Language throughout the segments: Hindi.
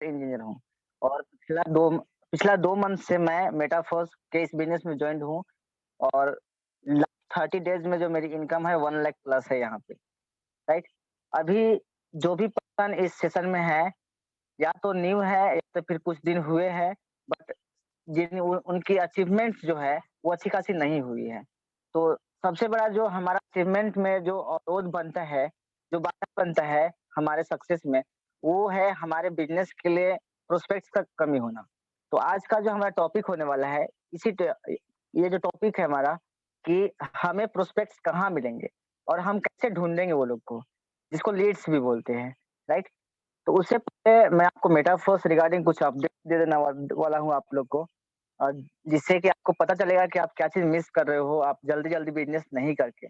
इंजीनियर हूँ और पिछला 2 मंथ से मैं मेटाफर्स के इस बिज़नेस में जॉइंट हूँ और लास्ट 30 डेज़ में जो मेरी इनकम है 1 लाख प्लस है यहाँ पे, राइट? अभी जो भी पर्सन इस सेशन में है, या तो न्यू है या तो फिर कुछ दिन हुए हैं, बट जिन उ उनकी अचीवमेंट्स जो है, वो अच्छी खासी नहीं हुई है। तो सबसे बड़ा जो हमारा अचीवमेंट में जो अवरोध बनता है, जो बाधा बनता है हमारे सक्सेस में, वो है हमारे बिज़नेस के लिए प्रोस्पेक्ट्स का कमी होना। तो आज का जो हमारा टॉपिक होने वाला है, ये जो टॉपिक है हमारा कि हमें प्रोस्पेक्ट्स कहाँ मिलेंगे और हम कैसे ढूँढेंगे वो लोग को, जिसको लीड्स भी बोलते हैं, राइट? तो उससे पहले मैं आपको मेटाफर्स रिगार्डिंग कुछ अपडेट दे देना वाला हूँ आप लोग को, और जिससे कि आपको पता चलेगा कि आप क्या चीज़ मिस कर रहे हो, आप जल्दी-जल्दी बिज़नेस नहीं करके।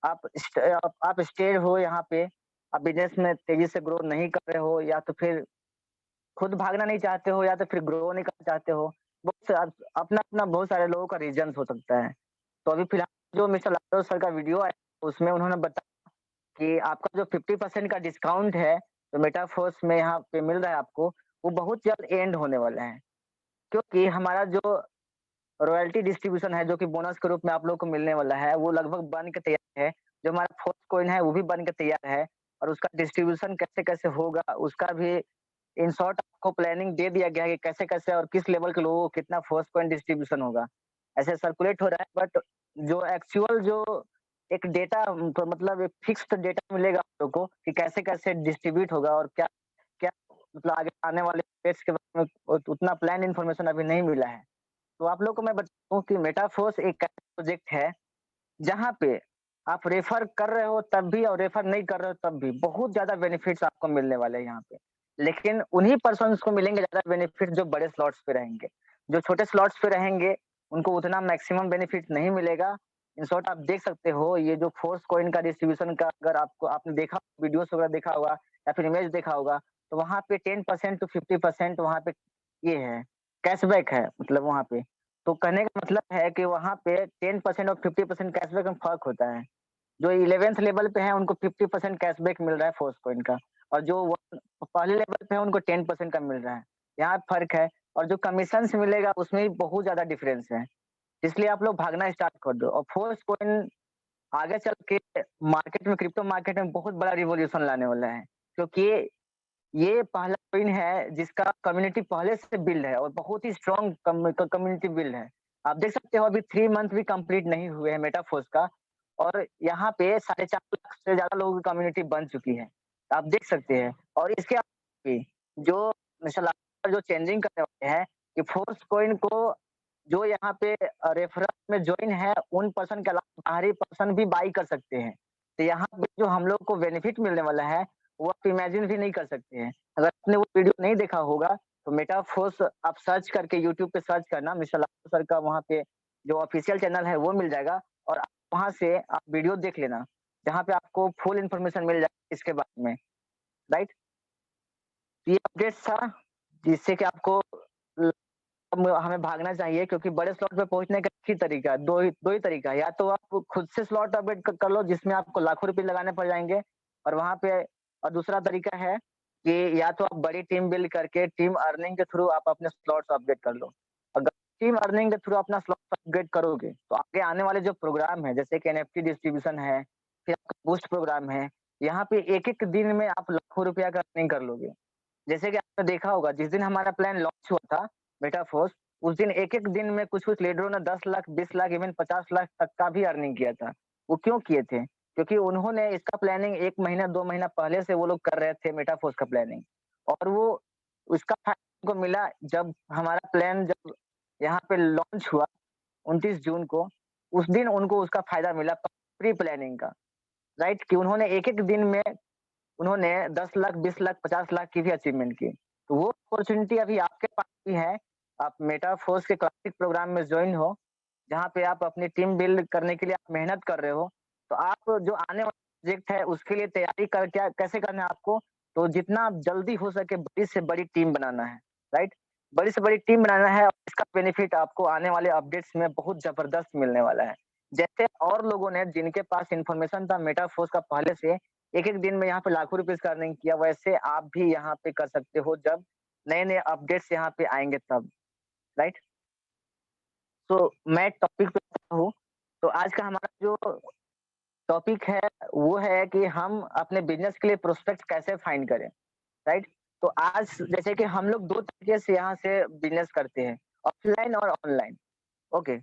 आप स्टेड हो यहाँ पे, आप बिज़नेस में तेज़ी से ग्रो नहीं कर रहे हो, या तो फिर खुद भागना नहीं चाहते हो, या तो फिर ग्रो नहीं करना चाहते हो। बहुत सा अपना-अपना बहुत सारे लोगों का रीज़न्स हो सकता है। तो अभी फिलहाल जो मिस्टर लाडो सर का वीडियो आया, उसमें उन्होंने बताया कि आपका जो 50% का डिस्काउंट है, जो मेटाफोर्स में यहाँ पे मिल रहा है आपको, वो बहुत जल्द एंड होने वाला है। क्योंकि हमारा जो रॉयल्टी डिस्ट्रीब्यूशन है, जो कि बोनस के रूप में आप लोग को मिलने वाला है, वो लगभग बन के तैयार है। जो हमारा फोर्थ कॉइन है, वो भी बन के तैयार है, और उसका डिस्ट्रीब्यूशन कैसे-कैसे होगा, उसका भी इन शॉर्ट आपको प्लानिंग दे दिया गया है कि कैसे-कैसे और किस लेवल के लोगों को कितना फर्स्ट पॉइंट डिस्ट्रीब्यूशन होगा। ऐसे सर्कुलेट हो रहा है, बट जो एक्चुअल जो एक डेटा तो मतलब एक फिक्स्ड डेटा मिलेगा आप लोग को कि कैसे-कैसे डिस्ट्रीब्यूट होगा और क्या क्या मतलब आगे आने वाले फेज़ के बारे में उतना प्लान इन्फॉर्मेशन अभी नहीं मिला है। तो आप लोग को मैं बताऊँ कि मेटाफोर्स एक ऐसा प्रोजेक्ट है, जहाँ पे आप रेफर कर रहे हो तब भी और रेफर नहीं कर रहे हो तब भी बहुत ज़्यादा बेनिफिट्स आपको मिलने वाले हैं यहाँ पे। लेकिन उन्हीं पर्सन्स को मिलेंगे ज़्यादा बेनिफिट जो बड़े स्लॉट्स पे रहेंगे। जो छोटे स्लॉट्स पे रहेंगे, उनको उतना मैक्सिमम बेनिफिट नहीं मिलेगा। इन शॉर्ट आप देख सकते हो, ये जो फोर्स कॉइन का डिस्ट्रीब्यूशन का अगर आपने देखा वीडियोस वगैरह देखा होगा या फिर इमेज देखा होगा, तो वहाँ पे 10% टू 50% वहाँ पे ये है, कैशबैक है मतलब वहाँ पे। तो कहने का मतलब है कि वहाँ पे 10% और 50% कैशबैक में फ़र्क होता है। जो 11th लेवल पे है उनको 50% कैशबैक मिल रहा है फोर्स कॉइन का, और जो पहले लेवल पे है उनको 10% का मिल रहा है। यहाँ फ़र्क है, और जो कमीशंस मिलेगा उसमें भी बहुत ज़्यादा डिफरेंस है। इसलिए आप लोग भागना स्टार्ट कर दो, और फोर्स कॉइन आगे चल के मार्केट में, क्रिप्टो मार्केट में बहुत बड़ा रिवॉल्यूशन लाने वाला है। क्योंकि ये पहला कॉइन है जिसका कम्युनिटी पहले से बिल्ड है, और बहुत ही स्ट्रॉन्ग कम्युनिटी बिल्ड है। आप देख सकते हो अभी 3 मंथ भी कंप्लीट नहीं हुए हैं मेटाफोर्स का, और यहाँ पे 4.5 लाख से ज़्यादा लोगों की कम्युनिटी बन चुकी है। आप देख सकते हैं, और इसके अलावा भी जो इंशाल्लाह जो चेंजिंग करने वाले हैं कि फोर्स कॉइन को जो यहाँ पे रेफरल में जॉइन है, उन पर्सन के अलावा बाहरी पर्सन भी बाय कर सकते हैं। तो यहाँ पे जो हम लोग को बेनिफिट मिलने वाला है, वो आप इमेजिन भी नहीं कर सकते हैं। अगर आपने वो वीडियो नहीं देखा होगा, तो मेटाफोर्स आप सर्च करके यूट्यूब पे सर्च करना, मिस्टर लाडो सर का वहाँ पे जो ऑफिशियल चैनल है वो मिल जाएगा, और आप वहाँ से आप वीडियो देख लेना, जहाँ पे आपको फुल इन्फॉर्मेशन मिल जाएगी इसके बारे में, राइट? तो ये अपडेट था, जिससे कि आपको ल हमें भागना चाहिए, क्योंकि बड़े स्लॉट पे पहुँचने का एक ही तरीका है, 2 ही तरीका है, या तो आप खुद से स्लॉट अपडेट कर लो जिसमें आपको लाखों रुपए लगाने पड़ जाएँगे, और वहाँ पे, और दूसरा तरीका है कि या तो आप बड़ी टीम बिल्ड करके टीम अर्निंग के थ्रू आप अपने स्लॉट्स अपडेट कर लो। अगर टीम अर्निंग के थ्रू अपना स्लॉट्स अपग्रेड करोगे, तो आगे आने वाले जो प्रोग्राम है, जैसे कि एनएफटी डिस्ट्रीब्यूशन है, फिर आपका बूस्ट प्रोग्राम है, यहाँ पे एक-एक दिन में आप लाखों रुपया का अर्निंग कर लोगे। जैसे कि आपने देखा होगा, जिस दिन हमारा प्लान लॉन्च हुआ था मेटाफोर्स, उस दिन एक-एक दिन में कुछ-कुछ लीडरों ने 10 लाख, 20 लाख, इवन 50 लाख तक का भी अर्निंग किया था। वो क्यों किए थे? क्योंकि उन्होंने इसका प्लानिंग 1 महीना, 2 महीना पहले से वो लोग कर रहे थे मेटाफोर्स का प्लानिंग, और वो उसका फायदा उनको मिला जब हमारा प्लान जब यहाँ पे लॉन्च हुआ 29 जून को, उस दिन उनको उसका फायदा मिला प्री प्लानिंग का, राइट? कि उन्होंने एक-एक दिन में उन्होंने 10 लाख, 20 लाख, 50 लाख की भी अचीवमेंट की। तो वो अपॉर्च्युनिटी अभी आपके पास भी है। आप मेटाफोर्स के क्लासिक प्रोग्राम में जॉइन हो, जहाँ पे आप अपनी टीम बिल्ड करने के लिए आप मेहनत कर रहे हो। तो आप जो आने वाला प्रोजेक्ट है उसके लिए तैयारी कर क्या कैसे करना है आपको? तो जितना आप जल्दी हो सके बड़ी से बड़ी टीम बनाना है, राइट? बड़ी से बड़ी टीम बनाना है, और इसका बेनिफिट आपको आने वाले अपडेट्स में बहुत ज़बरदस्त मिलने वाला है। जैसे और लोगों ने जिनके पास इन्फॉर्मेशन था मेटाफोर्स का पहले से, एक-एक दिन में यहाँ पे लाखों रुपए का अर्निंग किया, वैसे आप भी यहाँ पे कर सकते हो जब नए-नए अपडेट्स यहाँ पे आएँगे तब, राइट? तो मैं टॉपिक पे आता हूँ, तो आज का हमारा जो टॉपिक है, वो है कि हम अपने बिज़नेस के लिए प्रोस्पेक्ट कैसे फाइंड करें, राइट? तो आज जैसे कि हम लोग 2 तरीके से यहाँ से बिज़नेस करते हैं, ऑफलाइन और ऑनलाइन, ओके।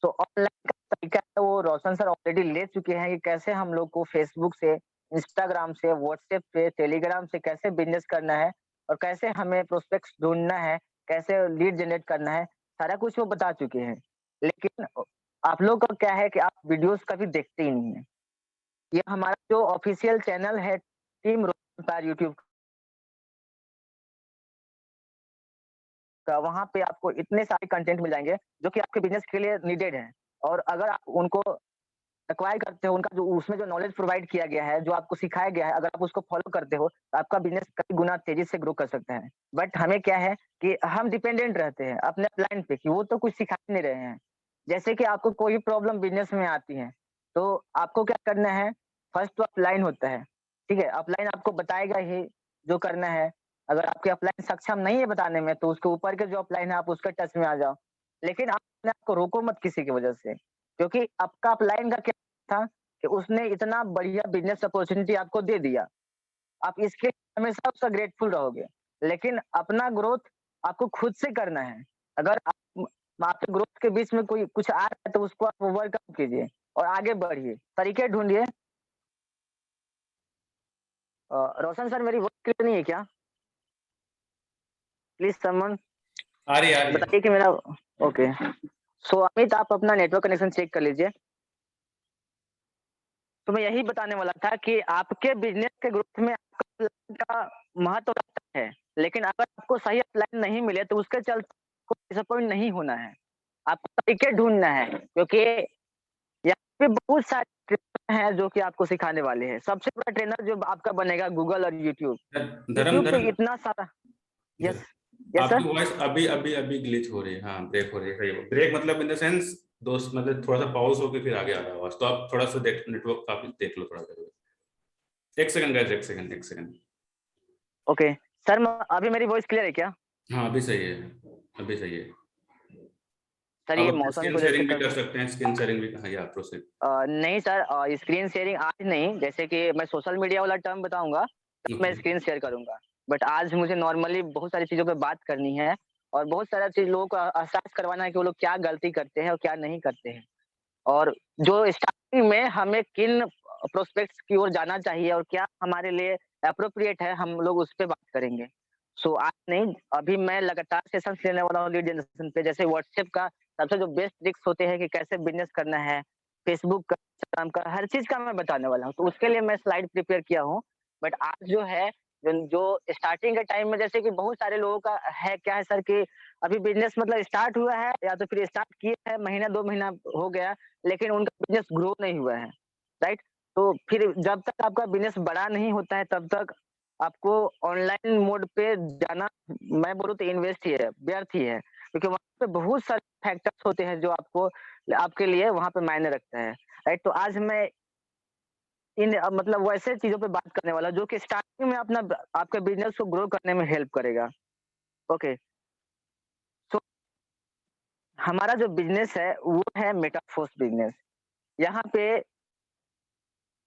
तो ऑनलाइन का तरीका है वो रोशन सर ऑलरेडी ले चुके हैं कि कैसे हम लोग को फेसबुक से, इंस्टाग्राम से, व्हाट्सएप से, टेलीग्राम से कैसे बिज़नेस करना है और कैसे हमें प्रोस्पेक्ट्स ढूँढना है, कैसे लीड जनरेट करना है, सारा कुछ वो बता चुके हैं। लेकिन आप लोग का क्या है कि आप वीडियोज़ कभी देखते ही नहीं हैं। ये हमारा जो ऑफ़िशियल चैनल है टीम रोशन स्टार यूट्यूब का, वहाँ पे आपको इतने सारे कंटेंट मिल जाएँगे, जो कि आपके बिज़नेस के लिए नीडेड हैं। और अगर आप उनको एक्वायर करते हो, उनका जो उसमें जो नॉलेज प्रोवाइड किया गया है, जो आपको सिखाया गया है, अगर आप उसको फॉलो करते हो, तो आपका बिज़नेस कई गुना तेज़ी से ग्रो कर सकता है। बट हमें क्या है कि हम डिपेंडेंट रहते हैं अपने अपलाइन पे कि वो तो कुछ सिखा ही नहीं रहे हैं। जैसे कि आपको कोई प्रॉब्लम बिज़नेस में आती है, तो आपको क्या करना है, फर्स्ट तो अपलाइन होता है, ठीक है? अपलाइन आपको बताएगा ही जो करना है। अगर आपके अपलाइन सक्षम नहीं है बताने में, तो उसके ऊपर के जो अपलाइन है, आप उसके टच में आ जाओ। लेकिन आप अपने आप को रोको मत किसी की वजह से, क्योंकि आपका अपलाइन का क्या था कि उसने इतना बढ़िया बिज़नेस अपॉर्च्युनिटी आपको दे दिया। आप इसके लिए हमेशा उसका ग्रेटफुल रहोगे। लेकिन अपना ग्रोथ आपको खुद से करना है। अगर आपके ग्रोथ के बीच में कोई कुछ आ रहा है तो उसको आप ओवरकम कीजिए और आगे बढ़िए। तरीके ढूँढिए। रोशन सर मेरी वॉइस क्लियर नहीं है क्या? प्लीज़ समवन आ रही है। बताइए कि मेरा ओके। सो अमित आप अपना नेटवर्क कनेक्शन चेक कर लीजिए। तो मैं यही बताने वाला था कि आपके बिज़नेस के ग्रोथ में आपका प्लान का महत्व रहता है, लेकिन अगर आपको सही प्लान नहीं मिले तो उसके चलते आपको डिसअपॉइंट नहीं होना है। आपको तरीके ढूँढना है, क्योंकि यहाँ पे बहुत सारे ट्रेनर हैं जो कि आपको सिखाने वाले हैं। सबसे बड़ा ट्रेनर जो आपका बनेगा गूगल और यूट्यूब। धर्म यूट्यूब पे धर्म इतना सारा यस, यस आपकी सर? वॉइस अभी अभी अभी ग्लिच हो रही है। हाँ, ब्रेक हो रही है। सही ब्रेक मतलब इन द सेंस दोस्त, मतलब थोड़ा सा पॉज होके फिर आगे आ रहा है आवाज। तो आप थोड़ा सा नेटवर्क का देख लो थोड़ा सा। एक सेकंड गाइस, एक सेकंड। ओके। सर म अभी मेरी वॉइस क्लियर है क्या? हाँ, अभी सही है। अभी सही है। सर अब ये अपने मौसम की स्क्रीन वजह से शेयरिंग भी कर कर सकते हैं। स्क्रीन शेयरिंग भी, हाँ, या प्रोसीड। नहीं सर, स्क्रीन शेयरिंग आज नहीं, जैसे कि मैं सोशल मीडिया वाला टर्म बताऊँगा, तब मैं ओके। स्क्रीन शेयर करूँगा। बट आज मुझे नॉर्मली बहुत सारी चीज़ों पे बात करनी है और बहुत सारा चीज़ लोगों को एहसास करवाना है कि वो लोग क्या गलती करते हैं और क्या नहीं करते हैं। और जो स्टार्टिंग में हमें किन प्रोस्पेक्ट्स की ओर जाना चाहिए और क्या हमारे लिए एप्रोप्रिएट है, हम लोग उस पे बात करेंगे। सो आज नहीं, अभी मैं लगातार सेशंस लेने वाला हूँ लीड जनरेशन पे। जैसे व्हाट्सएप का सबसे जो बेस्ट ट्रिक्स होते हैं कि कैसे बिज़नेस करना है, फेसबुक का, इंस्टाग्राम का, हर चीज़ का मैं बताने वाला हूँ। तो उसके लिए मैं स्लाइड प्रिपेयर किया हूँ। बट आज जो है, जो जो स्टार्टिंग के टाइम में जैसे कि बहुत सारे लोगों का है क्या है सर कि अभी बिज़नेस मतलब स्टार्ट हुआ है या तो फिर स्टार्ट किए हैं, महीना 2 महीना हो गया, लेकिन उनका बिज़नेस ग्रो नहीं हुआ है, राइट? तो फिर जब तक आपका बिज़नेस बड़ा नहीं होता है, तब तक आपको ऑनलाइन मोड पे जाना, मैं बोलूँ तो इन्वेस्ट ही है, व्यर्थ ही है। क्योंकि वहाँ पे बहुत सारे फैक्टर्स होते हैं जो आपको आपके लिए वहाँ पे मायने रखता है, राइट? तो आज मैं इन मतलब वैसे चीज़ों पे बात करने वाला हूँ, जो कि स्टार्टिंग में अपना आपके बिज़नेस को ग्रो करने में हेल्प करेगा। ओके, सो हमारा जो बिज़नेस है, वो है मेटाफोर्स बिज़नेस। यहाँ पे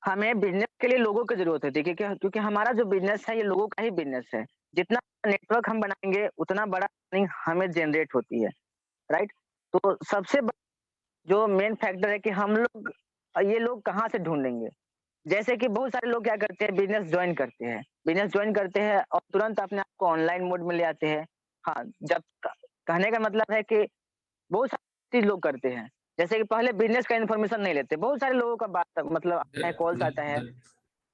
हमें बिज़नेस के लिए लोगों की ज़रूरत होती है, क्योंकि क्योंकि हमारा जो बिज़नेस है, ये लोगों का ही बिज़नेस है। जितना नेटवर्क हम बनाएँगे, उतना बड़ा अर्निंग हमें जनरेट होती है, राइट? तो सबसे जो मेन फैक्टर है कि हम लोग ये लोग कहाँ से ढूँढेंगे? जैसे कि बहुत सारे लोग क्या करते हैं, बिज़नेस जॉइन करते हैं और तुरंत अपने आप को ऑनलाइन मोड में ले आते हैं। हाँ, जब कहने का मतलब है कि बहुत सारी चीज़ लोग करते हैं। जैसे कि पहले बिज़नेस का इन्फॉर्मेशन नहीं लेते। बहुत सारे लोगों का बात मतलब आता है, कॉल्स आता है।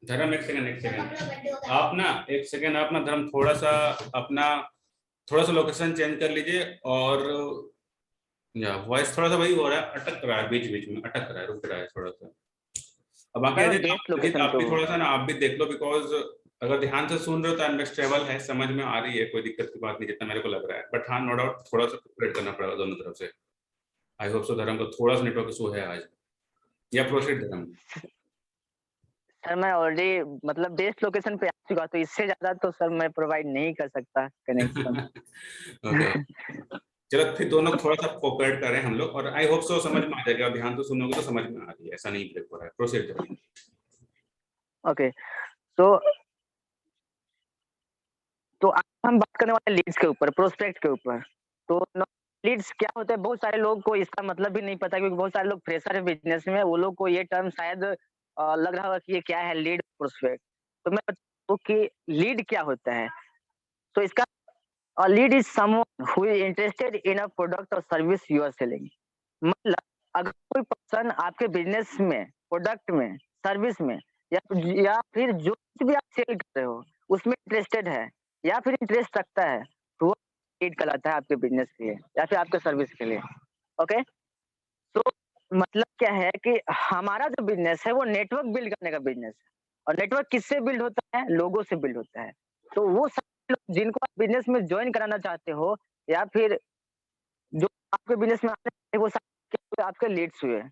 धर्म एक सेकंड आप ना, एक सेकंड आप ना धर्म अपना थोड़ा सा लोकेशन चेंज कर लीजिए। और या वॉइस थोड़ा सा वही हो रहा है, अटक रहा है, बीच बीच में अटक रहा है, रुक रहा है थोड़ा सा। अब बाकी सर मैं अजीत, बेस्ट लोकेशन आप पे भी हूँ। थोड़ा सा ना, आप भी देख लो। बिकॉज अगर ध्यान से सुन रहे हो तो अंडरस्टैंडेबल है, समझ में आ रही है, कोई दिक्कत की बात नहीं जितना मेरे को लग रहा है। बट हाँ, नो डाउट थोड़ा सा प्रिपेयर करना पड़ेगा दोनों तरफ से। आई होप सो धर्म को थोड़ा सा नेटवर्क इशू है आज। या प्रोसीड धर्म। सर मैं ऑलरेडी मतलब बेस्ट लोकेशन पे आ चुका, तो इससे ज़्यादा तो सर मैं प्रोवाइड नहीं कर सकता कनेक्शन। ओके, चलो फिर दोनों थोड़ा-सा कोऑपरेट करें हम लोग और आई होप सो समझ में आ जाएगा, ध्यान से सुनोगे तो समझ में आ रही है, ऐसा नहीं ब्रेक हो रहा है। प्रोसीड करिए। ओके, तो आज हम बात करने वाले हैं लीड्स के ऊपर, प्रोस्पेक्ट के ऊपर। तो न लीड्स क्या होता है, बहुत सारे लोगों को इसका मतलब भी नहीं पता, क्योंकि बहुत सारे लोग फ्रेशर है बिज़नेस में, वो लोग को ये टर्म शायद लग रहा होगा कि ये क्या है लीड, प्रोस्पेक्ट। तो मैं बताऊँ कि लीड क्या होता है? तो इसका lead is someone who is interested in a product और सर्विस यू आर सेलिंग। मतलब अगर कोई पर्सन आपके बिज़नेस में, प्रोडक्ट में, सर्विस में या फिर जो कुछ भी आप सेल कर रहे हो, उसमें इंटरेस्टेड है या फिर इंटरेस्ट रखता है, तो वो लीड कहलाता है आपके बिज़नेस के लिए या फिर आपके सर्विस के लिए। ओके? तो मतलब क्या है कि हमारा जो बिज़नेस है वो नेटवर्क बिल्ड करने का बिज़नेस है, और नेटवर्क किससे बिल्ड होता है? लोगों से बिल्ड होता है। तो वो सारे लोग जिनको आप बिज़नेस में जॉइन कराना चाहते हो या फिर जो आपके बिज़नेस में आने वाले, वो सारे आपके लीड्स हुए।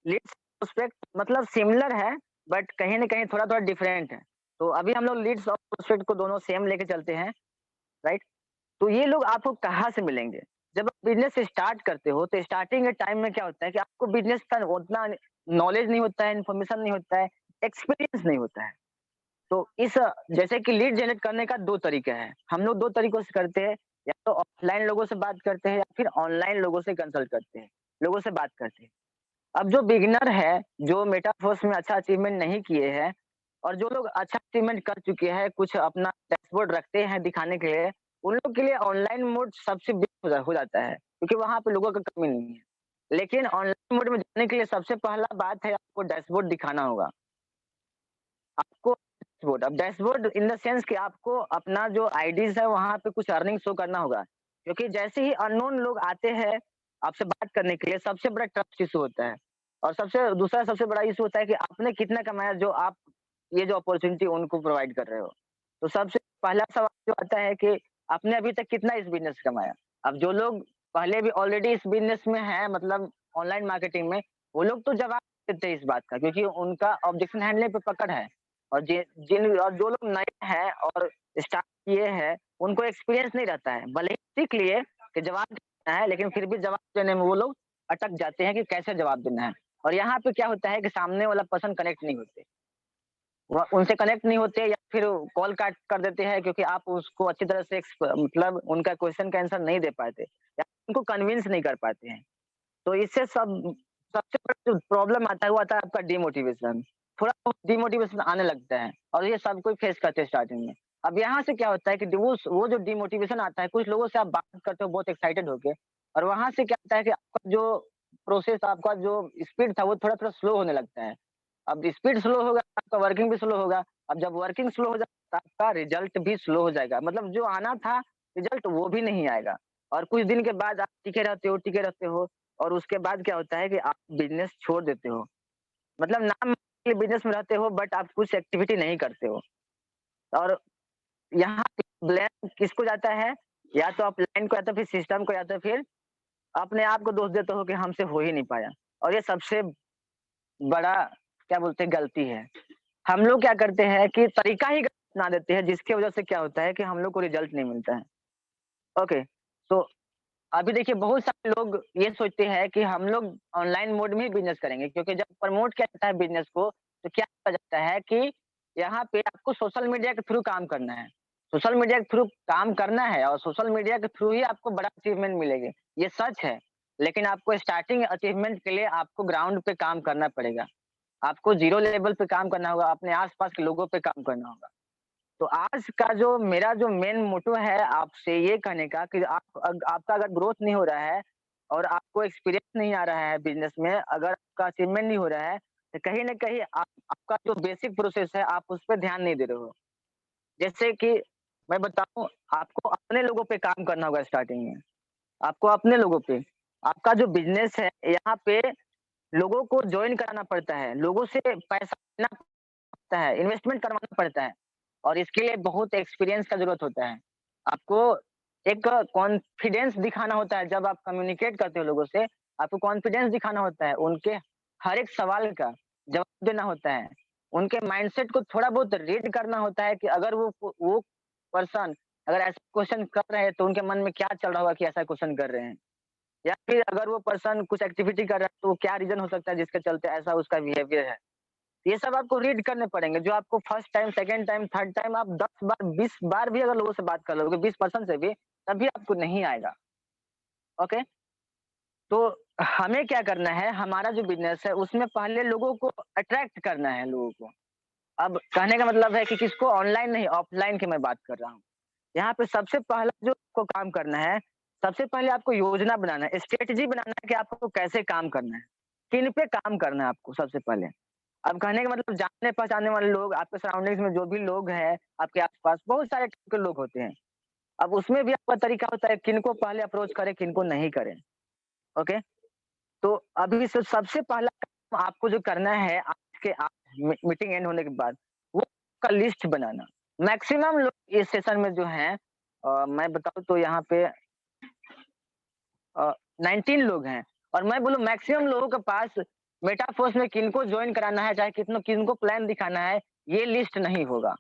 लीड्स प्रोस्पेक्ट मतलब सिमिलर है, बट कहीं न कहीं थोड़ा-थोड़ा डिफरेंट है। तो अभी हम लोग लीड्स और प्रोस्पेक्ट को दोनों सेम लेके चलते हैं, राइट? तो ये लोग आपको कहाँ से मिलेंगे? जब आप बिज़नेस स्टार्ट करते हो, तो स्टार्टिंग के टाइम में क्या होता है कि आपको बिज़नेस का उतना नॉलेज नहीं होता है, इन्फॉर्मेशन नहीं होता है, एक्सपीरियंस नहीं होता है। तो जैसे कि लीड जनरेट करने का 2 तरीके हैं। हम लोग 2 तरीकों से करते हैं, या तो ऑफलाइन लोगों से बात करते हैं या फिर ऑनलाइन लोगों से कंसल्ट करते हैं, लोगों से बात करते हैं। अब जो बिगिनर है, जो मेटावर्स में अच्छा अचीवमेंट नहीं किए हैं, और जो लोग अच्छा अचीवमेंट कर चुके हैं, कुछ अपना डैशबोर्ड रखते हैं दिखाने के लिए, उन लोग के लिए ऑनलाइन मोड सबसे बेस्ट हो जाता है, क्योंकि वहाँ पे लोगों का कमी नहीं है। लेकिन ऑनलाइन मोड में जाने के लिए सबसे पहला बात है, आपको डैशबोर्ड दिखाना होगा। आपको डैशबोर्ड, अब डैशबोर्ड इन द सेंस कि आपको अपना जो आईडीज़ है वहाँ पे कुछ अर्निंग शो करना होगा। क्योंकि जैसे ही अननोन लोग आते हैं आपसे बात करने के लिए, सबसे बड़ा ट्रस्ट इश्यू होता है। और सबसे बड़ा इश्यू होता है कि आपने कितना कमाया, जो आप ये जो अपॉर्च्युनिटी उनको प्रोवाइड कर रहे हो। तो सबसे पहला सवाल जो आता है कि आपने अभी तक कितना इस बिज़नेस से कमाया? अब जो लोग पहले भी ऑलरेडी इस बिज़नेस में हैं, मतलब ऑनलाइन मार्केटिंग में, वो लोग तो जवाब देते हैं इस बात का, क्योंकि उनका ऑब्जेक्शन हैंडलिंग पे पकड़ है। और जो लोग नए हैं और स्टार्ट किए हैं, उनको एक्सपीरियंस नहीं रहता है। भले ही सीख लिए कि जवाब देना है, लेकिन फिर भी जवाब देने में वो लोग अटक जाते हैं कि कैसे जवाब देना है। और यहाँ पे क्या होता है कि सामने वाला पर्सन कनेक्ट नहीं होते। वह उनसे कनेक्ट नहीं होते, या फिर कॉल काट कर देते हैं, क्योंकि आप उसको अच्छी तरह से मतलब उनका क्वेश्चन का आंसर नहीं दे पाते, या उनको कन्विंस नहीं कर पाते हैं। तो इससे सबसे बड़ा जो प्रॉब्लम आता है, वो आता है आपका डिमोटिवेशन। थोड़ा बहुत डिमोटिवेशन आने लगता है, और ये सब कोई फेस करते हैं स्टार्टिंग में। अब यहाँ से क्या होता है कि वो जो डिमोटिवेशन आता है, कुछ लोगों से आप बात करते हो बहुत एक्साइटेड होके, और वहाँ से क्या होता है कि आपका जो प्रोसेस, आपका जो स्पीड था, वो थोड़ा-थोड़ा स्लो होने लगता है। अब स्पीड स्लो होगा, आपका वर्किंग भी स्लो होगा। अब जब वर्किंग स्लो हो जाएगा, तो आपका रिजल्ट भी स्लो हो जाएगा। मतलब जो आना था रिजल्ट, वो भी नहीं आएगा। और कुछ दिन के बाद आप टिके रहते हो, और उसके बाद क्या होता है कि आप बिज़नेस छोड़ देते हो। मतलब नाम के लिए बिज़नेस में रहते हो, बट आप कुछ एक्टिविटी नहीं करते हो। और यहाँ पे ब्लेम किसको जाता है? या तो अपलाइन को, या तो फिर सिस्टम को, या तो फिर अपने आप को दोष देते हो कि हमसे हो ही नहीं पाया। और ये सबसे बड़ा क्या बोलते हैं, गलती है। हम लोग क्या करते हैं कि तरीका ही गलत अपना देते हैं, जिसकी वज़ह से क्या होता है कि हम लोग को रिज़ल्ट नहीं मिलता है। ओके, तो अभी देखिए बहुत सारे लोग ये सोचते हैं कि हम लोग ऑनलाइन मोड में ही बिज़नेस करेंगे, क्योंकि जब प्रमोट किया जाता है बिज़नेस को, तो क्या कहा जाता है कि यहाँ पे आपको सोशल मीडिया के थ्रू काम करना है। सोशल मीडिया के थ्रू काम करना है, और सोशल मीडिया के थ्रू ही आपको बड़ा अचीवमेंट मिलेगी। ये सच है, लेकिन आपको स्टार्टिंग अचीवमेंट के लिए आपको ग्राउंड पे काम करना पड़ेगा। आपको ज़ीरो लेवल पे काम करना होगा, अपने आस-पास के लोगों पे काम करना होगा। तो आज का जो मेरा जो मेन मोटो है आपसे ये कहने का कि आपका अगर ग्रोथ नहीं हो रहा है, और आपको एक्सपीरियंस नहीं आ रहा है बिज़नेस में, अगर आपका अचीवमेंट नहीं हो रहा है, तो कहीं न कहीं आपका जो बेसिक प्रोसेस है, आप उस पे ध्यान नहीं दे रहे हो। जैसे कि मैं बताऊँ, आपको अपने लोगों पे काम करना होगा स्टार्टिंग में। आपको अपने लोगों पे, आपका जो बिज़नेस है, यहाँ पे लोगों को जॉइन कराना पड़ता है, लोगों से पैसा लेना पड़ता है, इन्वेस्टमेंट करवाना पड़ता है, और इसके लिए बहुत एक्सपीरियंस का ज़रूरत होता है। आपको एक कॉन्फिडेंस दिखाना होता है, जब आप कम्युनिकेट करते हो लोगों से, आपको कॉन्फिडेंस दिखाना होता है, उनके हर एक सवाल का जवाब देना होता है, उनके माइंडसेट को थोड़ा बहुत रीड करना होता है कि अगर वो पर्सन अगर ऐसा क्वेश्चन कर रहे हैं तो उनके मन में क्या चल रहा होगा कि ऐसा क्वेश्चन कर रहे हैं। या फिर अगर वो पर्सन कुछ एक्टिविटी कर रहा है तो क्या रीज़न हो सकता है जिसके चलते ऐसा उसका बिहेवियर है। ये सब आपको रीड करने पड़ेंगे जो आपको first time, second time, third time आप 10 बार, 20 बार भी अगर लोगों से बात कर लोगे, 20% से भी, तब भी आपको नहीं आएगा। ओके? तो हमें क्या करना है, हमारा जो बिज़नेस है उसमें पहले लोगों को अट्रैक्ट करना है लोगों को। अब कहने का मतलब है कि किसको ऑनलाइन नहीं ऑफलाइन की मैं बात कर रहा हूँ। यहाँ पे सबसे पहला जो आपको काम करना है, सबसे पहले आपको योजना बनाना है, स्ट्रैटेजी बनाना है कि आपको कैसे काम करना है, किन पे काम करना है आपको सबसे पहले। अब कहने का मतलब जाने-पहचाने वाले लोग, आपके सराउंडिंग्स में जो भी लोग हैं, आपके आस-पास बहुत सारे टाइप के लोग होते हैं। अब उसमें भी आपका तरीका होता है किनको पहले अप्रोच करें, किनको नहीं करें, ओके? तो अभी से सबसे पहला काम आपको जो करना है आज के आज मीटिंग एंड होने के बाद, वो का लिस्ट बनाना। मैक्सिमम लोग इस सेशन में जो हैं मैं बताऊँ तो यहाँ पे 19 लोग हैं और मैं बोलूँ मैक्सिमम लोगों के पास मेटाफोर्स में किनको जॉइन कराना है, चाहे कितनों किनको प्लान दिखाना है, ये लिस्ट नहीं होगा।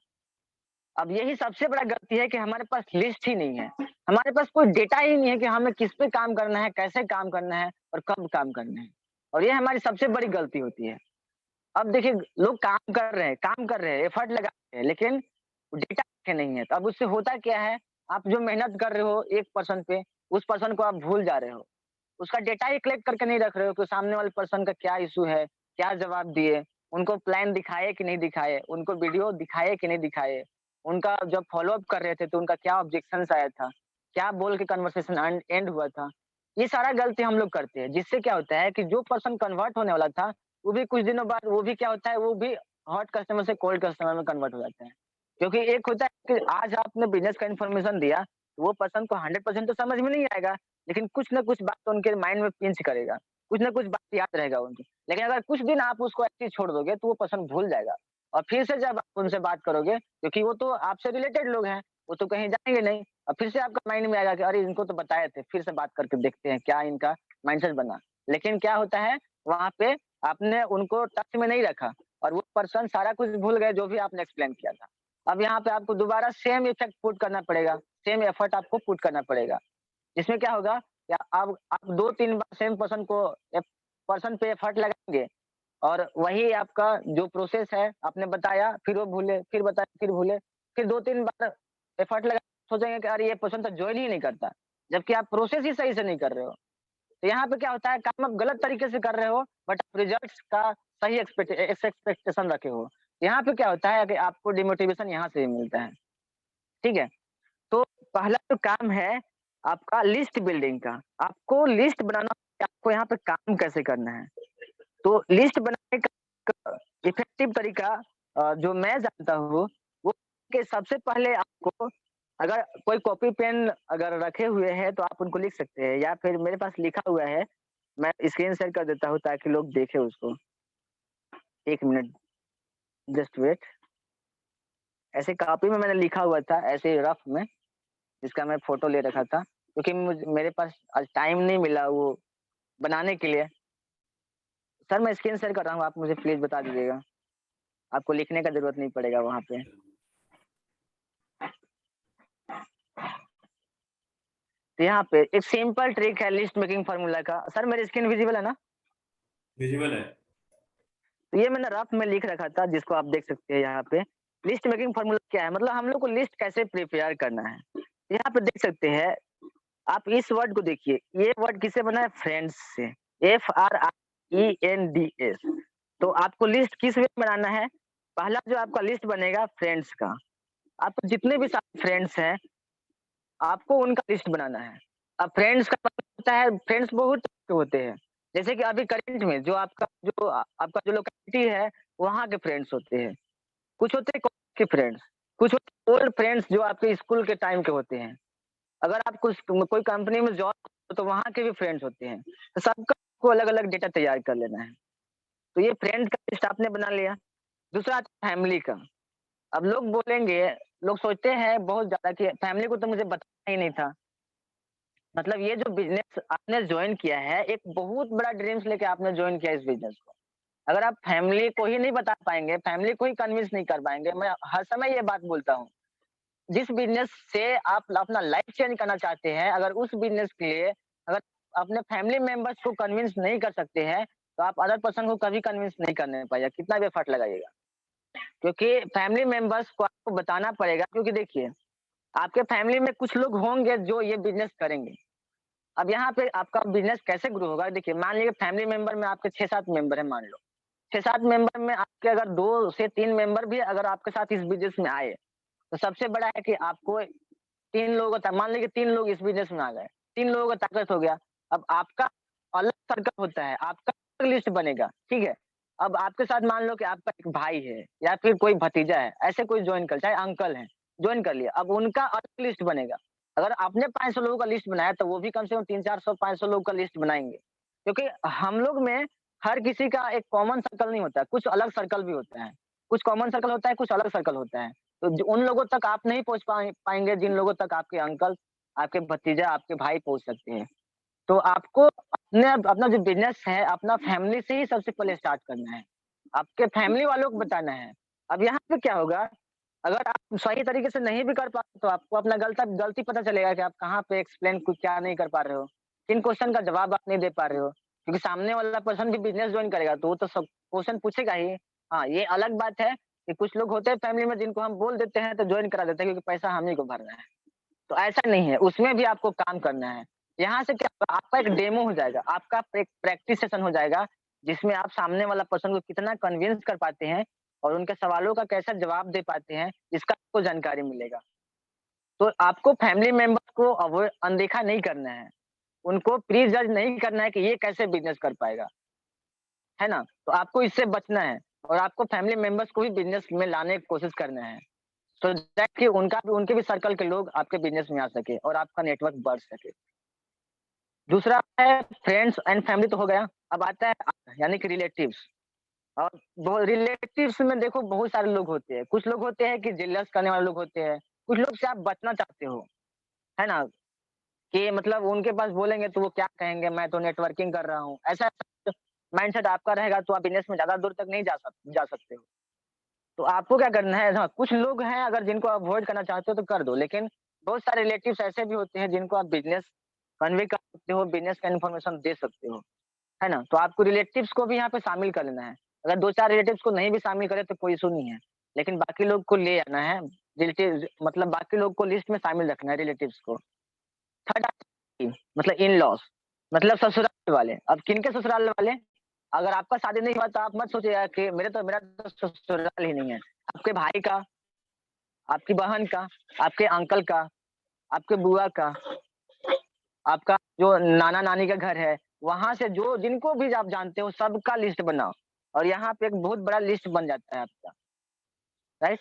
अब यही सबसे बड़ा गलती है कि हमारे पास लिस्ट ही नहीं है। हमारे पास कोई डेटा ही नहीं है कि हमें किस पे काम करना है, कैसे काम करना है और कब काम करना है। और ये हमारी सबसे बड़ी गलती होती है। अब देखिए लोग काम कर रहे हैं, एफर्ट लगा रहे हैं, लेकिन डेटा के नहीं है। तो अब उससे होता क्या है, आप जो मेहनत कर रहे हो एक पर्सन पे, उस पर्सन को आप भूल जा रहे हो। उसका डेटा ही कलेक्ट करके नहीं रख रहे हो कि सामने वाले पर्सन का क्या इश्यू है, क्या जवाब दिए, उनको प्लान दिखाए कि नहीं दिखाए, उनको वीडियो दिखाए कि नहीं दिखाए, उनका जब फ़ॉलो अप कर रहे थे तो उनका क्या ऑब्जेक्शंस आया था, क्या बोल के कन्वर्सेशन एंड हुआ था। ये सारा गलती हम लोग करते हैं, जिससे क्या होता है कि जो पर्सन कन्वर्ट होने वाला था, वो भी कुछ दिनों बाद वो भी क्या होता है, वो भी हॉट कस्टमर से कोल्ड कस्टमर में कन्वर्ट हो जाता है। क्योंकि एक होता है कि आज आपने बिज़नेस का इन्फॉर्मेशन दिया, वो पर्सन को 100% तो समझ में नहीं आएगा, लेकिन कुछ न कुछ बात तो उनके माइंड में पिंच करेगा, कुछ न कुछ बात याद रहेगा उनको। लेकिन अगर कुछ दिन आप उसको ऐसे ही छोड़ दोगे, तो वो पर्सन भूल जाएगा और फिर से जब आप उनसे बात करोगे, क्योंकि वो तो आपसे रिलेटेड लोग हैं, वो तो कहीं जाएँगे नहीं और फिर से आपका माइंड में आएगा कि अरे! इनको तो बताए थे, फिर से बात करके देखते हैं, क्या इनका माइंडसेट बना। लेकिन क्या होता है, वहाँ पे आपने उनको टच में नहीं रखा और वो पर्सन सारा कुछ भूल गए, जो भी आपने एक्सप्लेन किया था। अब यहाँ पे आपको दोबारा सेम इफेक्ट पुट करना पड़ेगा, सेम एफर्ट आपको पुट करना पड़ेगा। इसमें क्या होगा या अब आप 2-3 बार सेम पर्सन पे एफर्ट लगाएँगे और वही आपका जो प्रोसेस है आपने बताया, फिर वो भूले, फिर बताया, फिर भूले, फिर 2-3 बार एफर्ट लगा सोचेंगे कि अरे ये पर्सन तो जॉइन ही नहीं करता, जबकि आप प्रोसेस ही सही से नहीं कर रहे हो। तो यहाँ पे क्या होता है काम आप गलत तरीके से कर रहे हो बट आप रिजल्ट्स का सही एक्सपेक्टेशन रखे हो। यहाँ पे क्या होता है कि आपको डिमोटिवेशन यहाँ से ही मिलता है, ठीक है? तो पहला जो काम है आपका लिस्ट बिल्डिंग का, आपको लिस्ट बनाना है, आपको यहाँ पे काम कैसे करना है। तो लिस्ट बनाने का इफेक्टिव तरीका जो मैं जानता हूँ, वो कि सबसे पहले आपको अगर कोई कॉपी पेन अगर रखे हुए हैं तो आप उनको लिख सकते हैं या फिर मेरे पास लिखा हुआ है, मैं स्क्रीन शेयर कर देता हूँ ताकि लोग देखें उसको। 1 मिनट जस्ट वेट। ऐसे कॉपी में मैंने लिखा हुआ था, ऐसे रफ में, जिसका मैं फ़ोटो ले रखा था, क्योंकि मेरे पास आज टाइम नहीं मिला वो बनाने के लिए। सर मैं स्क्रीन शेयर कर रहा हूँ, आप मुझे प्लीज़ बता दीजिएगा। आपको लिखने का ज़रूरत नहीं पड़ेगा वहाँ पे। तो यहाँ पे एक सिंपल ट्रिक है लिस्ट मेकिंग फ़ॉर्मूला का। सर मेरी स्क्रीन विज़िबल है ना? विजिबल है। तो ये मैंने रफ में लिख रखा था जिसको आप देख सकते हैं यहाँ पे। लिस्ट मेकिंग फ़ॉर्मूला क्या है? मतलब हम लोग को लिस्ट कैसे प्रिपेयर करना है। यहाँ पे देख सकते हैं, आप इस वर्ड को देखिए, ये वर्ड किससे बना है? फ्रेंड्स से। FRIENDS। तो आपको लिस्ट किस वे में बनाना है? पहला जो आपका लिस्ट बनेगा फ्रेंड्स का। आपको जितने भी सारे फ्रेंड्स हैं, आपको उनका लिस्ट बनाना है। अब फ्रेंड्स का मतलब होता है फ्रेंड्स बहुत तरह के होते हैं। जैसे कि अभी करंट में आपका जो लोकेलिटी है, वहाँ के फ्रेंड्स होते हैं। कुछ होते हैं कॉलेज के फ्रेंड्स, कुछ होते हैं ओल्ड फ्रेंड्स जो आपके स्कूल के टाइम के होते हैं। अगर आप कुछ कोई कंपनी में जॉब तो वहाँ के भी फ्रेंड्स होते हैं। तो सबका आपको अलग-अलग डेटा तैयार कर लेना है। तो ये फ्रेंड का लिस्ट आपने बना लिया। दूसरा आता है फैमिली का। अब लोग बोलेंगे, लोग सोचते हैं बहुत ज़्यादा कि फैमिली को तो मुझे बताना ही नहीं था। मतलब ये जो बिज़नेस आपने जॉइन किया है, एक बहुत बड़ा ड्रीम्स लेके आपने जॉइन किया इस बिज़नेस को। अगर आप फैमिली को ही नहीं बता पाएंगे, फैमिली को ही कन्विंस नहीं कर पाएंगे, मैं हर समय ये बात बोलता हूँ, जिस बिजनेस से आप अपना लाइफ चेंज करना चाहते हैं, अगर उस बिजनेस के लिए अगर अपने फैमिली मेंबर्स को कन्विंस नहीं कर सकते हैं, तो आप अदर पर्सन को कभी कन्विंस नहीं करने पाएगा, कितना भी एफर्ट लगाइएगा। क्योंकि फैमिली मेंबर्स को आपको बताना पड़ेगा, क्योंकि देखिए, आपके फैमिली में कुछ लोग होंगे जो ये बिजनेस करेंगे। अब यहाँ पे आपका बिजनेस कैसे ग्रो होगा? देखिए, मान लीजिए फैमिली मेंबर में आपके 6-7 मेंबर हैं मान लो। 6-7 मेंबर में आपके अगर 2 से 3 मेंबर भी अगर आपके साथ इस बिज़नेस में आए, तो सबसे बड़ा है कि आपको 3 लोगों का मान लीजिए 3 लोग इस बिज़नेस में आ गए, 3 लोगों का ताकत हो गया। अब आपका अलग सर्कल होता है, आपका अलग लिस्ट बनेगा, ठीक है? अब आपके साथ मान लो कि आपका एक भाई है या फिर कोई भतीजा है, ऐसे कोई जॉइन कर चाहे अंकल हैं, जॉइन कर लिया। अब उनका अलग लिस्ट बनेगा। अगर आपने 500 लोगों का लिस्ट बनाया, तो वो भी कम से कम 300-400 500 लोगों का लिस्ट बनाएँगे। क्योंकि हम लोग में हर किसी का एक कॉमन सर्कल नहीं होता है, कुछ अलग सर्कल भी होता है। कुछ कॉमन सर्कल होता है, कुछ अलग सर्कल होता है। तो उन लोगों तक आप नहीं पहुँच पाएँगे जिन लोगों तक आपके अंकल, आपके भतीजा, आपके भाई पहुँच सकते हैं। तो आपको अपने अपना जो बिज़नेस है, अपना फैमिली से ही सबसे पहले स्टार्ट करना है। आपके फैमिली वालों को बताना है। अब यहाँ पे क्या होगा, अगर आप सही तरीके से नहीं भी कर पाते, तो आपको अपना गलती पता चलेगा कि आप कहाँ पे एक्सप्लेन कुछ क्या नहीं कर पा रहे हो, किन क्वेश्चन का जवाब आप नहीं दे पा रहे हो। क्योंकि सामने वाला पर्सन भी बिज़नेस जॉइन करेगा, तो वो तो सब क्वेश्चन पूछेगा ही। हाँ, ये अलग बात है कि कुछ लोग होते हैं फैमिली में जिनको हम बोल देते हैं तो जॉइन करा देते हैं, क्योंकि पैसा हम ही को भरना है। तो ऐसा नहीं है, उसमें भी आपको काम करना है। यहाँ से क्या होगा, आपका एक डेमो हो जाएगा, आपका एक प्रैक्टिस सेशन हो जाएगा, जिसमें आप सामने वाला पर्सन को कितना कन्विंस कर पाते हैं और उनके सवालों का कैसा जवाब दे पाते हैं, इसका आपको जानकारी मिलेगा। तो आपको फैमिली मेंबर्स को अनदेखा नहीं करना है, उनको प्री-जज नहीं करना है कि ये कैसे बिज़नेस कर पाएगा, है ना? तो आपको इससे बचना है और आपको फैमिली मेंबर्स को भी बिज़नेस में लाने की कोशिश करना है। सो दैट कि उनके भी सर्कल के लोग आपके बिज़नेस में आ सके और आपका नेटवर्क बढ़ सके। दूसरा है फ्रेंड्स एंड फैमिली तो हो गया, अब आता है यानी कि रिलेटिव्स। और रिलेटिव्स में देखो बहुत सारे लोग होते हैं। कुछ लोग होते हैं कि जेलस करने वाले लोग होते हैं, कुछ लोग से आप बचना चाहते हो, है ना? कि मतलब उनके पास बोलेंगे तो वो क्या कहेंगे, मैं तो नेटवर्किंग कर रहा हूँ। ऐसा माइंडसेट आपका रहेगा तो आप बिज़नेस में ज़्यादा दूर तक नहीं जा सकते हो। तो आपको क्या करना है, हाँ, कुछ लोग हैं अगर जिनको अवॉइड करना चाहते हो तो कर दो, लेकिन बहुत सारे रिलेटिव्स ऐसे भी होते हैं जिनको आप बिज़नेस कन्वे कर सकते हो, बिज़नेस का इन्फॉर्मेशन दे सकते हो, है ना? तो आपको रिलेटिव्स को भी यहाँ पे शामिल कर लेना है। अगर 2-4 रिलेटिव्स को नहीं भी शामिल करे तो कोई इश्यू नहीं है, लेकिन बाकी लोग को ले आना है। रिलेटिव्स मतलब बाकी लोग को लिस्ट में शामिल रखना है रिलेटिव्स को। थर्ड मतलब इन-लॉज़ मतलब ससुराल वाले। अब किनके ससुराल वाले? अगर आपका शादी नहीं हुआ तो आप मत सोचिएगा कि मेरा तो ससुराल ही नहीं है। आपके भाई का, आपकी बहन का, आपके अंकल का, आपके बुआ का, आपका जो नाना-नानी का घर है, वहाँ से जो जिनको भी आप जानते हो सबका लिस्ट बनाओ और यहाँ पे एक बहुत बड़ा लिस्ट बन जाता है आपका, राइट?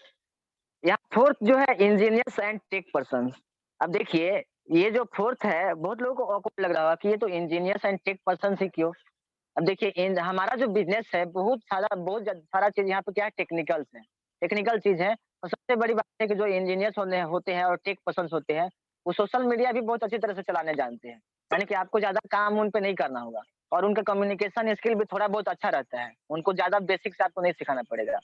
यहाँ फोर्थ जो है इंजीनियर्स एंड टेक पर्सन्स। अब देखिए, ये जो फोर्थ है बहुत लोगों को ऑकवर्ड लग रहा होगा कि ये तो इंजीनियर्स एंड टेक पर्सन्स ही क्यों? अब देखिए इन हमारा जो बिज़नेस है बहुत सारा चीज़ यहाँ पे क्या है टेक्निकल्स है, टेक्निकल चीज़ है और सबसे बड़ी बात है कि जो इंजीनियर्स होते हैं और टेक पर्सन्स होते हैं, वो सोशल मीडिया भी बहुत अच्छी तरह से चलाने जानते हैं। यानी कि आपको ज़्यादा काम उन पे नहीं करना होगा और उनका कम्युनिकेशन स्किल भी थोड़ा बहुत अच्छा रहता है। उनको ज़्यादा बेसिक से आपको नहीं सिखाना पड़ेगा।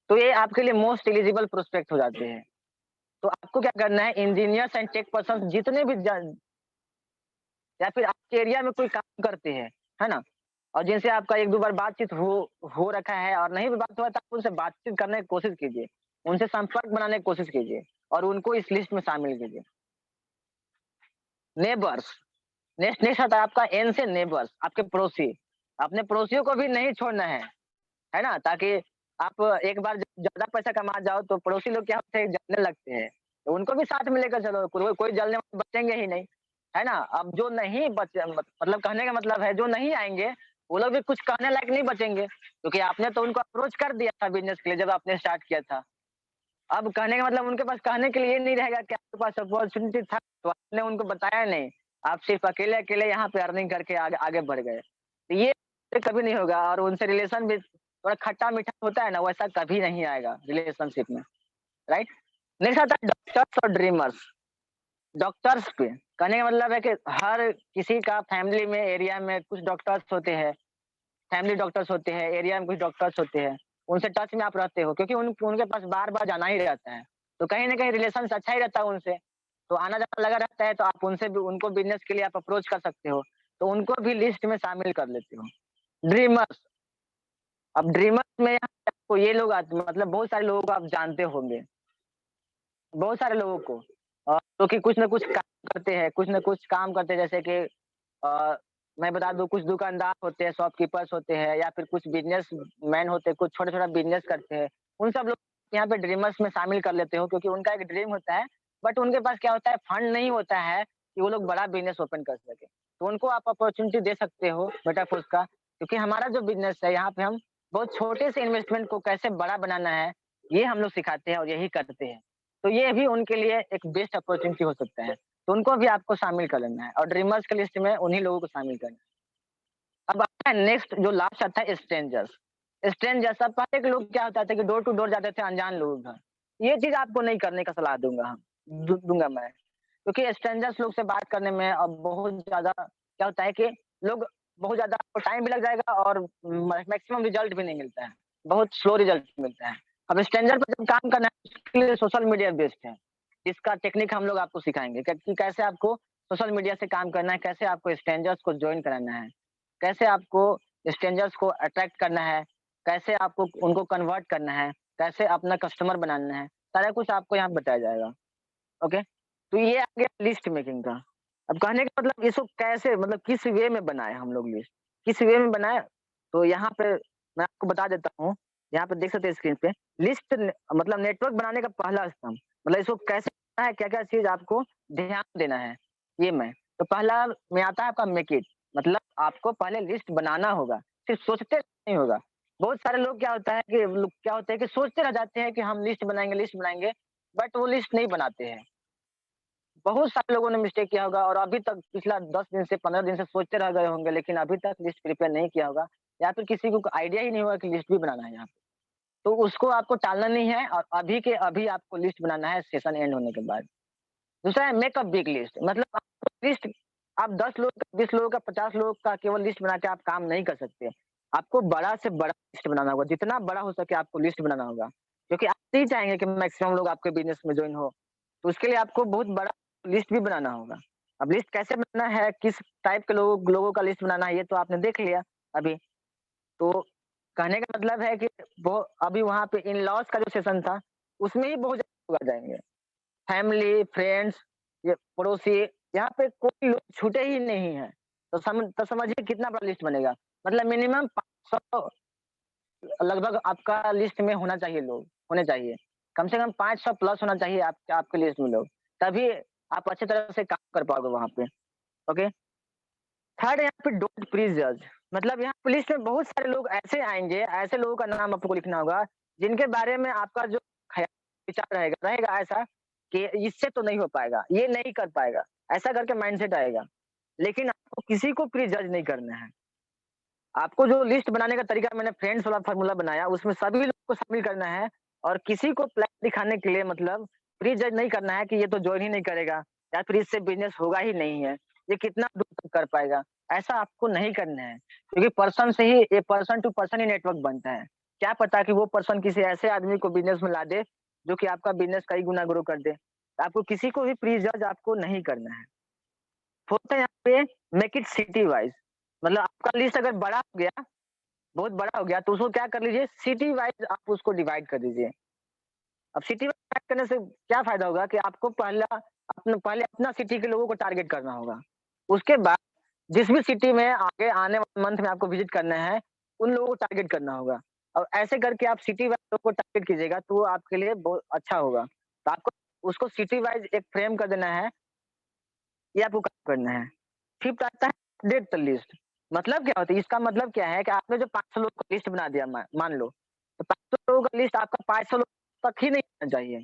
तो ये आपके लिए मोस्ट एलिजिबल प्रोस्पेक्ट हो जाते हैं। तो आपको क्या करना है इंजीनियर्स एंड टेक पर्सन्स जितने भी या फिर आपके एरिया में कोई काम करते हैं, है ना? और जिनसे आपका 1-2 बार बातचीत हो रखा है और नहीं भी बात हुआ तो आप उनसे बातचीत करने की कोशिश कीजिए। उनसे संपर्क बनाने की कोशिश कीजिए और उनको इस लिस्ट में शामिल कीजिए। नेबर्स, नेक्स्ट आता है आपका एन से नेबर्स, आपके पड़ोसी। अपने पड़ोसियों को भी नहीं छोड़ना है ना? ताकि आप एक बार जब ज़्यादा पैसा कमा जाओ तो पड़ोसी लोग क्या होते हैं जलने लगते हैं। तो उनको भी साथ में लेकर चलो, कोई जलने वाले बचेंगे ही नहीं। है ना? अब जो नहीं मतलब कहने का मतलब है जो नहीं आएँगे, वो लोग भी कुछ कहने लायक नहीं बचेंगे, क्योंकि आपने तो उनको अप्रोच कर दिया था बिज़नेस के लिए जब आपने स्टार्ट किया था। अब कहने का मतलब उनके पास कहने के लिए ये नहीं रहेगा कि आपके पास अपॉर्च्युनिटी था, तो आपने उनको बताया नहीं। आप सिर्फ़ अकेले-अकेले यहाँ पे अर्निंग करके आगे आगे बढ़ गए। तो ये कभी नहीं होगा और उनसे रिलेशन भी थोड़ा खट्टा-मीठा होता है ना, वैसा कभी नहीं आएगा रिलेशनशिप में, राइट? नेक्स्ट आता है डॉक्टर्स और ड्रीमर्स। डॉक्टर्स पे कहने का मतलब है कि हर किसी का फैमिली में एरिया में कुछ डॉक्टर्स होते हैं फैमिली डॉक्टर्स होते हैं, एरिया में कुछ डॉक्टर्स होते हैं, उनसे टच में आप रहते हो क्योंकि उनके पास बार-बार जाना ही रहता है। तो कहीं न कहीं रिलेशंस अच्छा ही रहता है उनसे, तो आना-जाना लगा रहता है तो आप उनसे भी उनको बिज़नेस के लिए आप अप्रोच कर सकते हो, तो उनको भी लिस्ट में शामिल कर लेते हो। ड्रीमर्स, अब ड्रीमर्स में यहाँ पे आपको ये लोग आते मतलब बहुत सारे लोगों को आप जानते होंगे, बहुत सारे लोगों को जो कि कुछ न कुछ काम करते हैं, कुछ न कुछ काम करते हैं जैसे कि अ, मैं बता दूँ कुछ दुकानदार होते हैं, शॉपकीपर्स होते हैं या फिर कुछ बिज़नेसमैन होते हैं, कुछ छोटा-छोटा बिज़नेस करते हैं। उन सब लोग यहाँ पे ड्रीमर्स में शामिल कर लेते हो क्योंकि उनका एक ड्रीम होता है, बट उनके पास क्या होता है फंड नहीं होता है कि वो लोग बड़ा बिज़नेस ओपन कर सकें। तो उनको आप अपॉर्च्युनिटी दे सकते हो मेटाफोर्स का क्योंकि हमारा जो बिज़नेस है यहाँ पे हम बहुत छोटे से इन्वेस्टमेंट को कैसे बड़ा बनाना है, ये हम लोग सिखाते हैं और यही करते हैं। तो ये भी उनके लिए एक बेस्ट अपॉर्च्युनिटी हो सकता है। तो उनको भी आपको शामिल कर लेना है और ड्रीमर्स की लिस्ट में उन्हीं लोगों को शामिल करना है। अब आता है नेक्स्ट जो लास्ट आता है स्ट्रेंजर्स। स्ट्रेंजर्स अब पहले के लोग क्या होता था कि डोर टू डोर जाते थे अनजान लोगों के घर। ये चीज़ आपको नहीं करने का सलाह दूँगा हम दूँगा मैं। क्योंकि स्ट्रेंजर्स लोग से बात करने में अब बहुत ज़्यादा क्या होता है कि लोग बहुत ज़्यादा आपको टाइम भी लग जाएगा और मैक्सिमम रिजल्ट भी नहीं मिलता है। बहुत स्लो रिजल्ट मिलता है। अब स्ट्रेंजर पे जब काम करना है उसके लिए सोशल मीडिया बेस्ट है। इसका टेक्निक हम लोग आपको सिखाएँगे कि कैसे आपको सोशल मीडिया से काम करना है, कैसे आपको स्ट्रेंजर्स को जॉइन कराना है, कैसे आपको स्ट्रेंजर्स को अट्रैक्ट करना है, कैसे आपको उनको कन्वर्ट करना है, कैसे अपना कस्टमर बनाना है, सारा कुछ आपको यहाँ बताया जाएगा। ओके? तो ये आ गया लिस्ट मेकिंग का। अब कहने का मतलब इसको कैसे मतलब किस वे में बनाएँ हम लोग लिस्ट, किस वे में बनाएँ? तो यहाँ पे मैं आपको बता देता हूँ, यहाँ पे देख सकते हैं स्क्रीन पे लिस्ट न मतलब नेटवर्क बनाने का पहला स्तंभ, मतलब इसको कैसे करना है, क्या-क्या चीज़ आपको ध्यान देना है, ये मैं। तो पहला में आता है आपका मेक इट मतलब आपको पहले लिस्ट बनाना होगा, सिर्फ सोचते नहीं होगा। बहुत सारे लोग क्या होता है कि लोग क्या होता है कि सोचते रह जाते हैं कि हम लिस्ट बनाएँगे, बट वो लिस्ट नहीं बनाते हैं। बहुत सारे लोगों ने मिस्टेक किया होगा और अभी तक पिछला 10 दिन से 15 दिन से सोचते रह गए होंगे लेकिन अभी तक लिस्ट प्रिपेयर नहीं किया होगा या फिर किसी को आइडिया ही नहीं होगा कि लिस्ट भी बनाना है यहाँ पे। तो उसको आपको टालना नहीं है और अभी के अभी आपको लिस्ट बनाना है सेशन एंड होने के बाद। दूसरा है मेक अ बिग लिस्ट मतलब आपको लिस्ट आप 10 लोग का, 20 लोगों का, 50 लोगों का केवल लिस्ट बना के आप काम नहीं कर सकते। आपको बड़ा से बड़ा लिस्ट बनाना होगा, जितना बड़ा हो सके आपको लिस्ट बनाना होगा। क्योंकि आप नहीं चाहेंगे कि मैक्सिमम लोग आपके बिज़नेस में जॉइन हो। तो उसके लिए आपको बहुत बड़ा लिस्ट भी बनाना होगा। अब लिस्ट कैसे बनाना है, किस टाइप के लोगों लोगों का लिस्ट बनाना है, ये तो आपने देख लिया अभी। तो कहने का मतलब है कि वो अभी वहाँ पे इन-लॉज़ का जो सेशन था, उसमें ही बहुत ज़्यादा लोग आ जाएँगे। फैमिली, फ्रेंड्स, ये पड़ोसी, यहाँ पे कोई लोग छूटे ही नहीं हैं। तो समझिए कितना बड़ा लिस्ट बनेगा। मतलब मिनिमम 500 लगभग आपका लिस्ट में होना चाहिए लोग, होने चाहिए। कम से कम 500 प्लस होना चाहिए आपके लिस्ट में लोग। तभी आप अच्छी तरह से काम कर पाओगे वहाँ पे, ओके? थर्ड यहाँ पे डोंट प्रीजज मतलब यहाँ पे लिस्ट में बहुत सारे लोग ऐसे आएँगे, ऐसे लोगों का नाम आपको लिखना होगा, जिनके बारे में आपका जो ख़याल विचार रहेगा रहेगा ऐसा कि इससे तो नहीं हो पाएगा, ये नहीं कर पाएगा, ऐसा करके माइंडसेट आएगा। लेकिन आपको किसी को प्रीजज नहीं करना है। आपको जो लिस्ट बनाने का तरीका मैंने फ्रेंड्स वाला फ़ॉर्मूला बनाया, उसमें सभी लोग को शामिल करना है और किसी को प्लान दिखाने के लिए मतलब प्रीजज नहीं करना है कि ये तो जॉइन ही नहीं करेगा या फिर इससे बिज़नेस होगा ही नहीं है, ये कितना दूर तक कर पाएगा, ऐसा आपको नहीं करना है। क्योंकि पर्सन से ही ये पर्सन टू पर्सन ही नेटवर्क बनता है। क्या पता कि वो पर्सन किसी ऐसे आदमी को बिज़नेस में ला दे, जो कि आपका बिज़नेस कई गुना ग्रो कर दे। आपको किसी को भी प्रीजज आपको नहीं करना है। फोर्थ है यहाँ पे मेक इट सिटी वाइज़ मतलब आपका लिस्ट अगर बड़ा हो गया बहुत बड़ा हो गया तो उसको क्या कर लीजिए सिटी वाइज़ आप उसको डिवाइड कर दीजिए। अब सिटी वाइज़ डिवाइड करने से क्या फ़ायदा होगा कि आपको पहले अपना सिटी के लोगों को टारगेट करना होगा। उसके बाद जिस भी सिटी में आगे आने वाले मंथ में आपको विज़िट करना है, उन लोगों को टारगेट करना होगा। और ऐसे करके आप सिटी वाइज़ लोगों को टारगेट कीजिएगा तो वो आपके लिए बहुत अच्छा होगा। तो आपको उसको सिटी वाइज़ एक फ्रेम कर देना है, ये आपको काम करना है। फिफ्थ आता है अपडेट द लिस्ट मतलब क्या होता है इसका मतलब क्या है कि आपने जो 500 लोग का लिस्ट बना दिया मान लो तो 500 लोगों का लिस्ट आपका 500 लोग तक ही नहीं होना चाहिए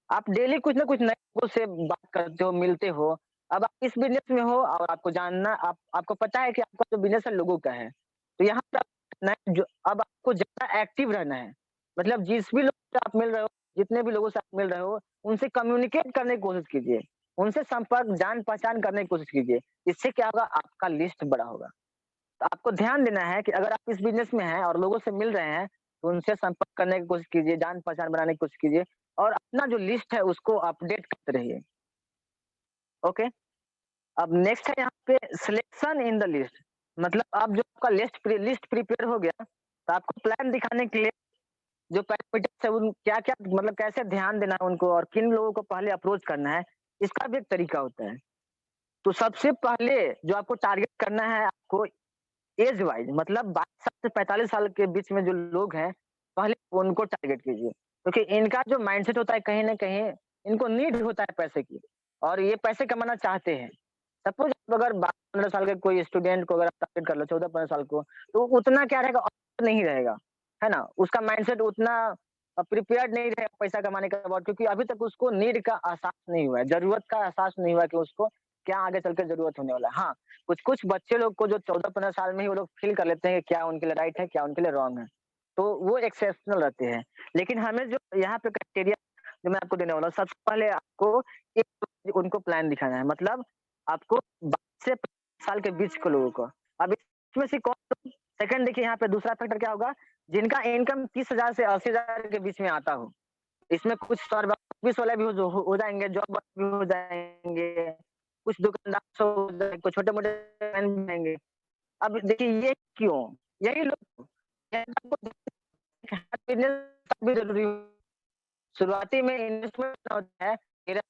आप डेली कुछ ना कुछ नए लोगों से बात करते हो मिलते हो अब आप इस बिजनेस में हो और आपको जानना आपको पता है कि आपका जो बिजनेस है लोगों का है तो यहाँ पर अब आपको ज्यादा एक्टिव रहना है मतलब जिस भी लोग से आप मिल रहे हो जितने भी लोगों से आप मिल रहे हो उनसे कम्युनिकेट करने की कोशिश कीजिए उनसे संपर्क जान पहचान करने की कोशिश कीजिए इससे क्या होगा आपका लिस्ट बड़ा होगा तो आपको ध्यान देना है कि अगर आप इस बिज़नेस में हैं और लोगों से मिल रहे हैं, तो उनसे संपर्क करने की कोशिश कीजिए, जान-पहचान बनाने की कोशिश कीजिए और अपना जो लिस्ट है उसको अपडेट करते रहिए। ओके? अब नेक्स्ट है यहाँ पे सिलेक्शन इन द लिस्ट। मतलब अब जो आपका लिस्ट प्रिपेयर हो गया, तो आपको प्लान दिखाने के लिए जो पैरामीटर्स है उन क्या-क्या मतलब कैसे ध्यान देना है उनको और किन लोगों को पहले अप्रोच करना है, इसका भी एक तरीका होता है। तो सबसे पहले जो आपको टारगेट करना है आपको एज वाइज़ मतलब 22 साल से 45 साल के बीच में जो लोग हैं, पहले उनको टारगेट कीजिए। क्योंकि इनका जो माइंडसेट होता है कहीं न कहीं इनको नीड होता है पैसे की और ये पैसे कमाना चाहते हैं। सपोज़ अगर 12-15 साल के कोई स्टूडेंट को अगर आप टारगेट कर लो 14-15 साल को, तो उतना क्या रहेगा नहीं रहेगा, है ना? उसका माइंडसेट उतना प्रिपेयर्ड नहीं रहेगा पैसा कमाने के बाद क्योंकि अभी तक उसको नीड का एहसास नहीं हुआ है, ज़रूरत का एहसास नहीं हुआ है कि उसको क्या आगे चल के ज़रूरत होने वाला है। हाँ, कुछ-कुछ बच्चे लोग को जो 14-15 साल में ही वो लोग फ़ील कर लेते हैं कि क्या उनके लिए राइट है, क्या उनके लिए रॉन्ग है। तो वो एक्सेप्शनल रहते हैं। लेकिन हमें जो यहाँ पे क्राइटेरिया जो मैं आपको देने वाला हूँ, सबसे पहले आपको एक उनको प्लान दिखाना है। मतलब आपको 22 से 25 साल के बीच के लोगों को। अब इसमें से कौन लोग सेकंड देखिए यहाँ पे दूसरा फैक्टर क्या होगा, जिनका इनकम 30,000 से 80,000 के बीच में आता हो। इसमें कुछ सर्विस वाले भी हो जाएँगे, जॉब वाले भी हो जाएँगे, कुछ दुकानदार हो जाएँगे, कुछ छोटे-मोटे मैन भी रहेंगे। अब देखिए ये क्यों? यही लोग बिज़नेस भी ज़रूरी शुरुआती में इन्वेस्टमेंट होता है, मेरा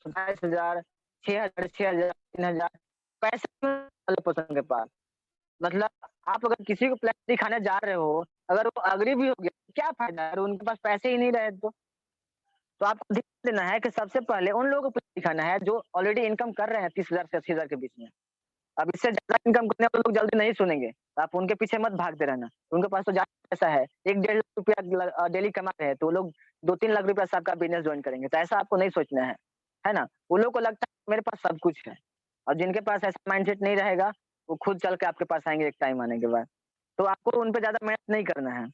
22,000, 6,000, 6,000, 3,000 पैसे वाले पर्सन के पास। मतलब आप अगर किसी को प्लान दिखाने जा रहे हो, अगर वो एग्री भी हो गया, क्या फ़ायदा अगर उनके पास पैसे ही नहीं रहे तो? तो आपको ध्यान देना है कि सबसे पहले उन लोगों को प्लान दिखाना है जो ऑलरेडी इनकम कर रहे हैं 30,000 से 80,000 के बीच में। अब इससे ज़्यादा इनकम करने वाले लोग जल्दी नहीं सुनेंगे, तो आप उनके पीछे मत भागते रहना। उनके पास तो ज़्यादा पैसा है, 1 डेढ़ लाख रुपया डेली कमा रहे हैं, तो वो लोग 2-3 लाख रुपया से आपका बिज़नेस जॉइन करेंगे, तो ऐसा आपको नहीं सोचना है ना? वो लोग को लगता है मेरे पास सब कुछ है और जिनके पास ऐसा माइंडसेट नहीं रहेगा, वो खुद चल के आपके पास आएँगे एक टाइम आने के बाद। तो आपको उन पे ज़्यादा मेहनत नहीं करना है।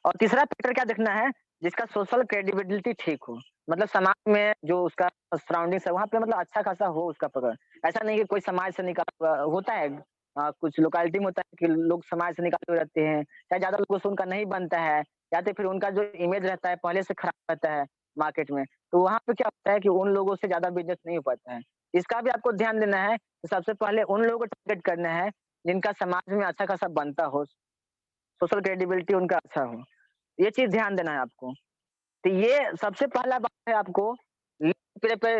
और तीसरा फैक्टर क्या देखना है, जिसका सोशल क्रेडिबिलिटी ठीक हो। मतलब समाज में जो उसका सराउंडिंग्स है, वहाँ पे मतलब अच्छा खासा हो उसका पकड़। ऐसा नहीं कि कोई समाज से निकाला हुआ होता है कुछ लोकेलिटी में होता है कि लोग समाज से निकाले हुए रहते हैं, या ज़्यादा लोगों से उनका नहीं बनता है, या तो फिर उनका जो इमेज रहता है पहले से खराब रहता है मार्केट में, तो वहाँ पे क्या होता है कि उन लोगों से ज़्यादा बिज़नेस नहीं हो पाता है। इसका भी आपको ध्यान देना है, कि सबसे पहले उन लोगों को टारगेट करना है, जिनका समाज में अच्छा खासा बनता हो, सोशल क्रेडिबिलिटी उनका अच्छा हो। ये चीज़ ध्यान देना है आपको। तो ये सबसे पहला बात है आपको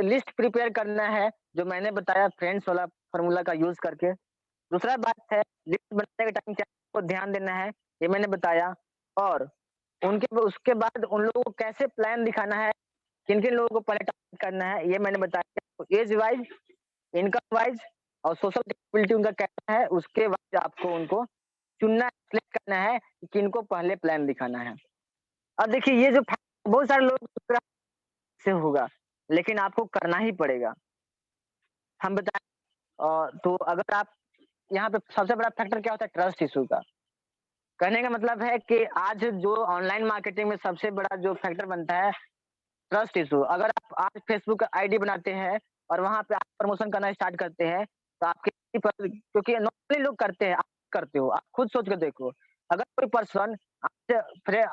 लिस्ट प्रिपेयर करना है, जो मैंने बताया फ्रेंड्स वाला फ़ॉर्मूला का यूज़ करके। दूसरा बात है लिस्ट बनाने के टाइम क्या आपको ध्यान देना है, ये मैंने बताया और उनके उसके बाद उन लोगों को कैसे प्लान दिखाना है, किन-किन लोगों को पहले टारगेट करना है, ये मैंने बताया। एज वाइज़, इनकम वाइज़ और सोशल कैपेबिलिटी उनका कैसा है, उसके बाद आपको उनको चुनना सिलेक्ट करना है कि किनको पहले प्लान दिखाना है। अब देखिए ये जो बहुत सारे लोग से होगा, लेकिन आपको करना ही पड़ेगा। हम बताएँ तो अगर आप यहाँ पे सबसे बड़ा फैक्टर क्या होता है ट्रस्ट इश्यू का। कहने का मतलब है कि आज जो ऑनलाइन मार्केटिंग में सबसे बड़ा जो फैक्टर बनता है ट्रस्ट इश्यू। अगर आप आज फेसबुक आईडी बनाते हैं और वहाँ पे आप प्रमोशन करना स्टार्ट करते हैं, तो आपके पर क्योंकि नॉर्मली लोग करते हैं, आप करते हो, आप खुद सोच के देखो। अगर कोई पर्सन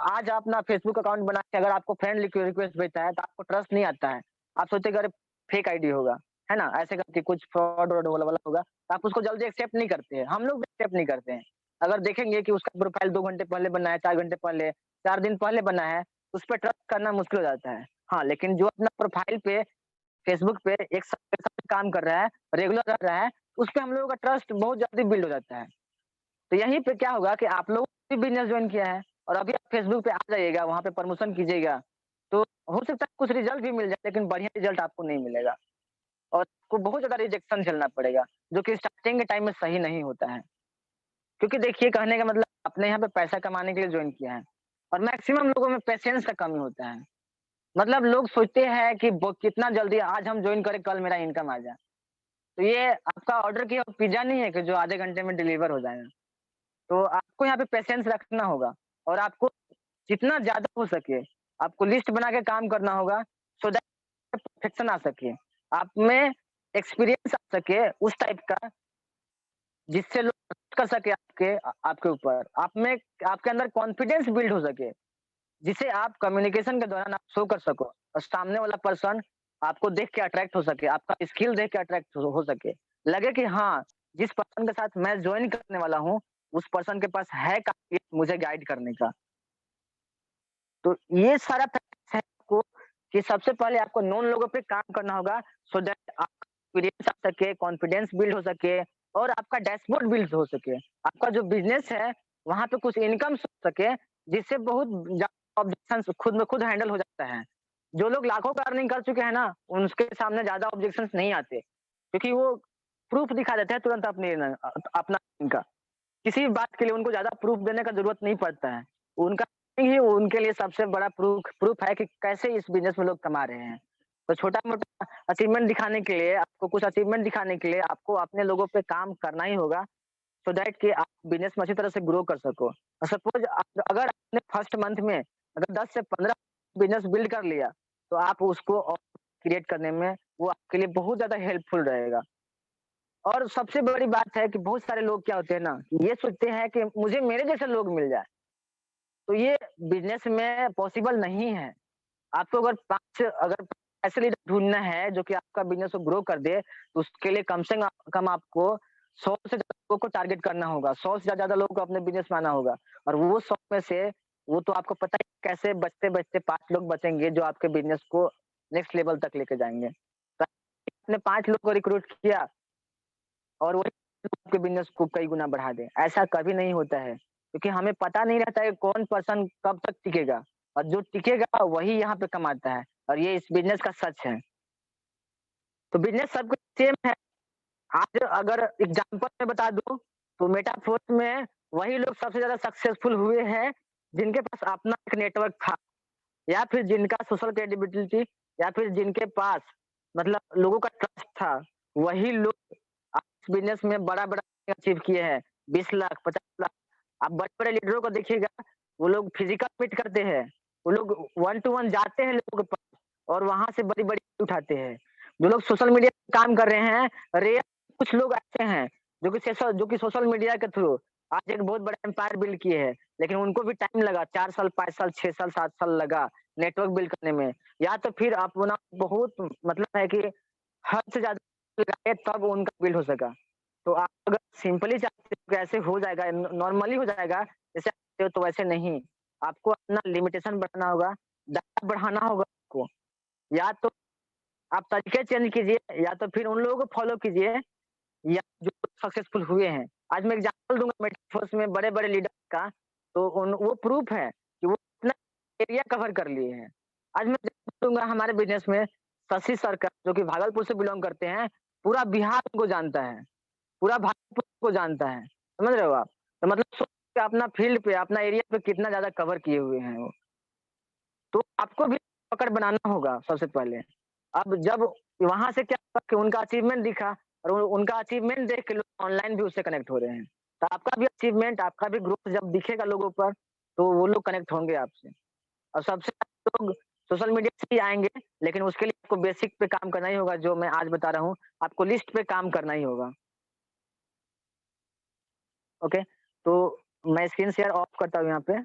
आज आप ना फेसबुक अकाउंट बना के अगर आपको फ्रेंड रिक्वेस्ट भेजता है, तो आपको ट्रस्ट नहीं आता है। आप सोचते हैं कि अरे फेक आईडी होगा, है ना? ऐसे करके कुछ फ्रॉड व्रॉड वाला होगा, तो आप उसको जल्दी एक्सेप्ट नहीं करते हैं। हम लोग भी एक्सेप्ट नहीं करते हैं। अगर देखेंगे कि उसका प्रोफाइल 2 घंटे पहले बना है, 4 घंटे पहले, 4 दिन पहले बना है, उस पे ट्रस्ट करना मुश्किल हो जाता है। हाँ, लेकिन जो अपना प्रोफाइल पे फेसबुक पे 1 साल डेढ़ साल से काम कर रहा है, रेगुलर रह रहा है, उस पे हम लोगों का ट्रस्ट बहुत जल्दी बिल्ड हो जाता है। तो यहीं पे क्या होगा कि आप लोग भी बिज़नेस जॉइन किया है और अभी आप फेसबुक पे आ जाइएगा, वहाँ पे प्रमोशन कीजिएगा, तो हो सकता है कुछ रिज़ल्ट भी मिल जाए, लेकिन बढ़िया रिज़ल्ट आपको नहीं मिलेगा और आपको बहुत ज़्यादा रिजेक्शन झेलना पड़ेगा, जो कि स्टार्टिंग के टाइम में सही नहीं होता है। क्योंकि देखिए कहने का मतलब आपने यहाँ पे पैसा कमाने के लिए जॉइन किया है और मैक्सिमम लोगों में पेशेंस का कमी होता है। मतलब लोग सोचते हैं कि ब कितना जल्दी आज हम जॉइन करें, कल मेरा इनकम आ जाए। तो ये आपका ऑर्डर किया हुआ पिज़्ज़ा नहीं है कि जो आधे घंटे में डिलीवर हो जाएगा। तो आपको यहाँ पे पेशेंस रखना होगा और आपको जितना ज़्यादा हो सके, आपको लिस्ट बना के काम करना होगा सो दैट परफेक्शन आ सके। आप में एक्सपीरियंस आ सके उस टाइप का जिससे लोग कर सके आपके ऊपर, आप में आपके अंदर कॉन्फिडेंस बिल्ड हो सके, जिसे आप कम्युनिकेशन के दौरान आप शो कर सको और सामने वाला पर्सन आपको देख के अट्रैक्ट हो सके, आपका स्किल देख के अट्रैक्ट हो सके। लगे कि हाँ, जिस पर्सन के साथ मैं जॉइन करने वाला हूँ, उस पर्सन के पास है काबिलियत मुझे गाइड करने का। तो ये सारा प्रैक्टिस है आपको कि सबसे पहले आपको नोन लोगों पे काम करना होगा सो दैट आपका एक्सपीरियंस आ सके, कॉन्फिडेंस बिल्ड हो सके और आपका डैशबोर्ड बिल्ड हो सके। आपका जो बिज़नेस है, वहाँ पे कुछ इनकम हो सके, जिससे बहुत ज़्यादा ऑब्जेक्शंस खुद में खुद हैंडल हो जाता है। जो लोग लाखों का अर्निंग कर चुके हैं ना, उनके सामने ज़्यादा ऑब्जेक्शंस नहीं आते, क्योंकि वो प्रूफ दिखा देते हैं तुरंत अपना इनका। किसी भी बात के लिए उनको ज़्यादा प्रूफ देने का ज़रूरत नहीं पड़ता है। उनका ही उनके लिए सबसे बड़ा प्रूफ प्रूफ है कि कैसे इस बिज़नेस में लोग कमा रहे हैं। तो छोटा-मोटा अचीवमेंट दिखाने के लिए आपको कुछ अचीवमेंट दिखाने के लिए आपको अपने लोगों पे काम करना ही होगा, सो दैट कि आप बिज़नेस में अच्छी तरह से ग्रो कर सको। और सपोज़ आप अगर आपने फर्स्ट मंथ में अगर 10 से 15 बिज़नेस बिल्ड कर लिया, तो आप उसको और क्रिएट करने में वो आपके लिए बहुत ज़्यादा हेल्पफुल रहेगा। और सबसे बड़ी बात है कि बहुत सारे लोग क्या होते हैं ना, ये सोचते हैं कि मुझे मेरे जैसे लोग मिल जाए, तो ये बिज़नेस में पॉसिबल नहीं है। आपको अगर 5 अगर ऐसे लीडर ढूँढना है जो कि आपका बिज़नेस को ग्रो कर दे, तो उसके लिए कम से कम आपको 100 से ज़्यादा लोगों को टारगेट करना होगा, 100 से ज़्यादा लोगों को अपने बिज़नेस में आना होगा और वो 100 में से वो तो आपको पता है कैसे बचते-बचते 5 लोग बचेंगे जो आपके बिज़नेस को नेक्स्ट लेवल तक लेके जाएँगे। तो आपने 5 लोग को रिक्रूट किया और वही आपके बिज़नेस को कई गुना बढ़ा दें, ऐसा कभी नहीं होता है, क्योंकि हमें पता नहीं रहता है कौन पर्सन कब तक टिकेगा और जो टिकेगा वही यहाँ पे कमाता है और ये इस बिज़नेस का सच है। तो बिज़नेस सबको सेम है। आज अगर एग्ज़ाम्पल मैं बता दूँ, तो मेटाफोर्स में वही लोग सबसे ज़्यादा सक्सेसफुल हुए हैं, जिनके पास अपना एक नेटवर्क था या फिर जिनका सोशल क्रेडिबिलिटी या फिर जिनके पास मतलब लोगों का ट्रस्ट था, वही लोग आज इस बिज़नेस में बड़ा-बड़ा अचीव किए हैं। 20 लाख, 50 लाख। आप बड़े-बड़े लीडरों को देखिएगा, वो लोग फिज़िकल मीट करते हैं, वो लोग वन टू वन जाते हैं लोगों के पास और वहाँ से बड़ी-बड़ी उठाते हैं। जो लोग सोशल मीडिया पे काम कर रहे हैं, रेयर कुछ लोग ऐसे हैं, जो कि सोशल मीडिया के थ्रू आज एक बहुत बड़ा एम्पायर बिल्ड किए हैं, लेकिन उनको भी टाइम लगा 4 साल, 5 साल, 6 साल, 7 साल लगा नेटवर्क बिल्ड करने में। या तो फिर अपना बहुत मतलब है कि हद से ज़्यादा लगाए तब उनका बिल्ड हो सका। तो आप अगर सिंपली चाहते हो कि ऐसे हो जाएगा, नॉर्मली हो जाएगा, जैसे आप चाहते हो तो वैसे नहीं। आपको अपना लिमिटेशन बढ़ाना होगा, डाटा बढ़ाना होगा आपको। या तो आप तरीके चेंज कीजिए या तो फिर उन लोगों को फॉलो कीजिए या जो सक्सेसफुल हुए हैं। आज मैं एग्ज़ाम्पल दूँगा मेटाफर्स में बड़े-बड़े लीडर का, तो उन वो प्रूफ है कि वो इतना एरिया कवर कर लिए हैं। आज मैं एग्ज़ाम्पल दूँगा हमारे बिज़नेस में शशि सर का, जो कि भागलपुर से बिलॉन्ग करते हैं, पूरा बिहार उनको जानता है, पूरा भागलपुर को जानता है। समझ रहे हो आप? तो मतलब सोचिए अपना फील्ड पे, अपना एरिया पे कितना ज़्यादा कवर किए हुए हैं वो। तो आपको भी पकड़ बनाना होगा सबसे पहले। अब जब वहाँ से क्या हुआ कि उनका अचीवमेंट दिखा और उनका अचीवमेंट देख के लोग ऑनलाइन भी उससे कनेक्ट हो रहे हैं। तो आपका भी अचीवमेंट, आपका भी ग्रोथ जब दिखेगा लोगों पर, तो वो लोग कनेक्ट होंगे आपसे। और सबसे पहले लोग सोशल मीडिया से ही आएँगे, लेकिन उसके लिए आपको बेसिक पे काम करना ही होगा, जो मैं आज बता रहा हूँ। आपको लिस्ट पे काम करना ही होगा। ओके? तो मैं स्क्रीन शेयर ऑफ करता हूँ यहाँ पे।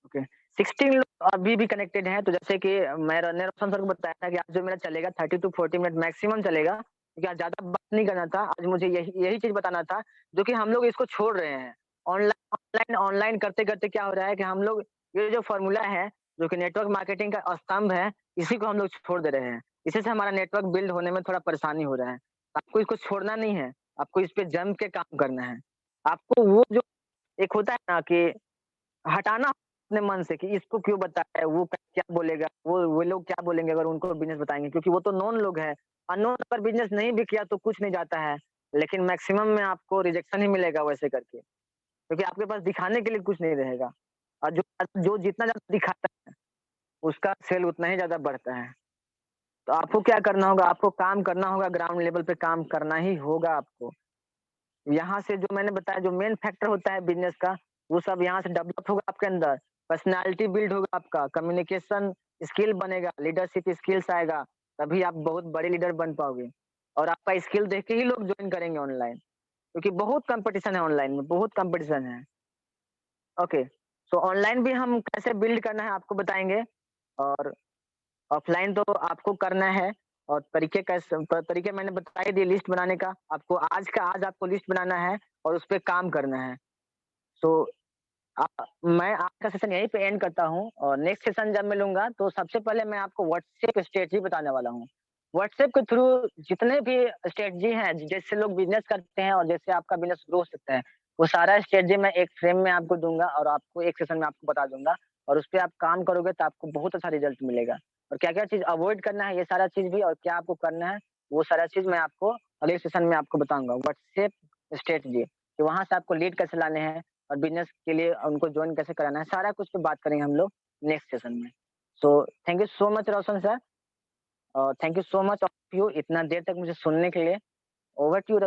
ओके, 16 लोग अभी भी कनेक्टेड हैं, तो जैसे कि मैंने रोशन सर को बताया था कि आज जो मेरा चलेगा 30 टू 40 मिनट मैक्सिमम चलेगा, क्योंकि आज ज़्यादा बात नहीं करना था, आज मुझे यही यही चीज़ बताना था, जो कि हम लोग इसको छोड़ रहे हैं। ऑनलाइन करते-करते क्या हो रहा है कि हम लोग ये जो फ़ॉर्मूला है, जो कि नेटवर्क मार्केटिंग का स्तंभ है, इसी को हम लोग छोड़ दे रहे हैं। इसी से हमारा नेटवर्क बिल्ड होने में थोड़ा परेशानी हो रहा है। आपको इसको छोड़ना नहीं है, आपको इस पे जम के काम करना है। आपको वो जो एक होता है ना कि हटाना अपने मन से कि इसको क्यों बताया है, वो क्या बोलेगा, वो लोग क्या बोलेंगे अगर उनको बिज़नेस बताएँगे, क्योंकि वो तो नोन लोग हैं। अननोन अगर बिज़नेस नहीं भी किया तो कुछ नहीं जाता है, लेकिन मैक्सिमम में आपको रिजेक्शन ही मिलेगा वैसे करके, क्योंकि आपके पास दिखाने के लिए कुछ नहीं रहेगा और जो जो जितना ज़्यादा दिखाता है, उसका सेल उतना ही ज़्यादा बढ़ता है। तो आपको क्या करना होगा, आपको काम करना होगा, ग्राउंड लेवल पे काम करना ही होगा आपको। यहाँ से जो मैंने बताया जो मेन फैक्टर होता है बिज़नेस का, वो सब यहाँ से डेवलप होगा आपके अंदर, पर्सनैलिटी बिल्ड होगा आपका, कम्युनिकेशन स्किल बनेगा, लीडरशिप स्किल्स आएगा, तभी आप बहुत बड़े लीडर बन पाओगे। और आपका स्किल देख के ही लोग ज्वाइन करेंगे ऑनलाइन, क्योंकि बहुत कंपटीशन है ऑनलाइन में, बहुत कंपटीशन है। ओके, सो ऑनलाइन भी हम कैसे बिल्ड करना है आपको बताएँगे, और ऑफलाइन तो आपको करना है, और तरीके मैंने बता ही दिए लिस्ट बनाने का। आपको आज का आज आपको लिस्ट बनाना है और उस पे काम करना है। सो मैं आज का सेशन यहीं पे एंड करता हूँ, और नेक्स्ट सेशन जब मिलूँगा तो सबसे पहले मैं आपको व्हाट्सएप स्ट्रैटेजी बताने वाला हूँ। व्हाट्सएप के थ्रू जितने भी स्ट्रैटेजी हैं, जैसे लोग बिज़नेस करते हैं और जैसे आपका बिज़नेस ग्रो हो सकता है, वो सारा स्ट्रैटेजी मैं एक फ्रेम में आपको दूँगा और आपको एक सेशन में आपको बता दूँगा, और उसपे आप काम करोगे तो आपको बहुत अच्छा रिज़ल्ट मिलेगा। और क्या-क्या चीज़ अवॉइड करना है, ये सारा चीज़ भी, और क्या आपको करना है, वो सारा चीज़ मैं आपको अगले सेशन में आपको बताऊँगा। व्हाट्सएप स्ट्रैटेजी, कि वहाँ से आपको लीड कैसे लाने हैं और बिज़नेस के लिए उनको जॉइन कैसे कराना है, सारा कुछ पे बात करेंगे हम लोग नेक्स्ट सेशन में। So thank you so much Roshan sir, thank you so much of you इतना देर तक मुझे सुनने के लिए। Over to you.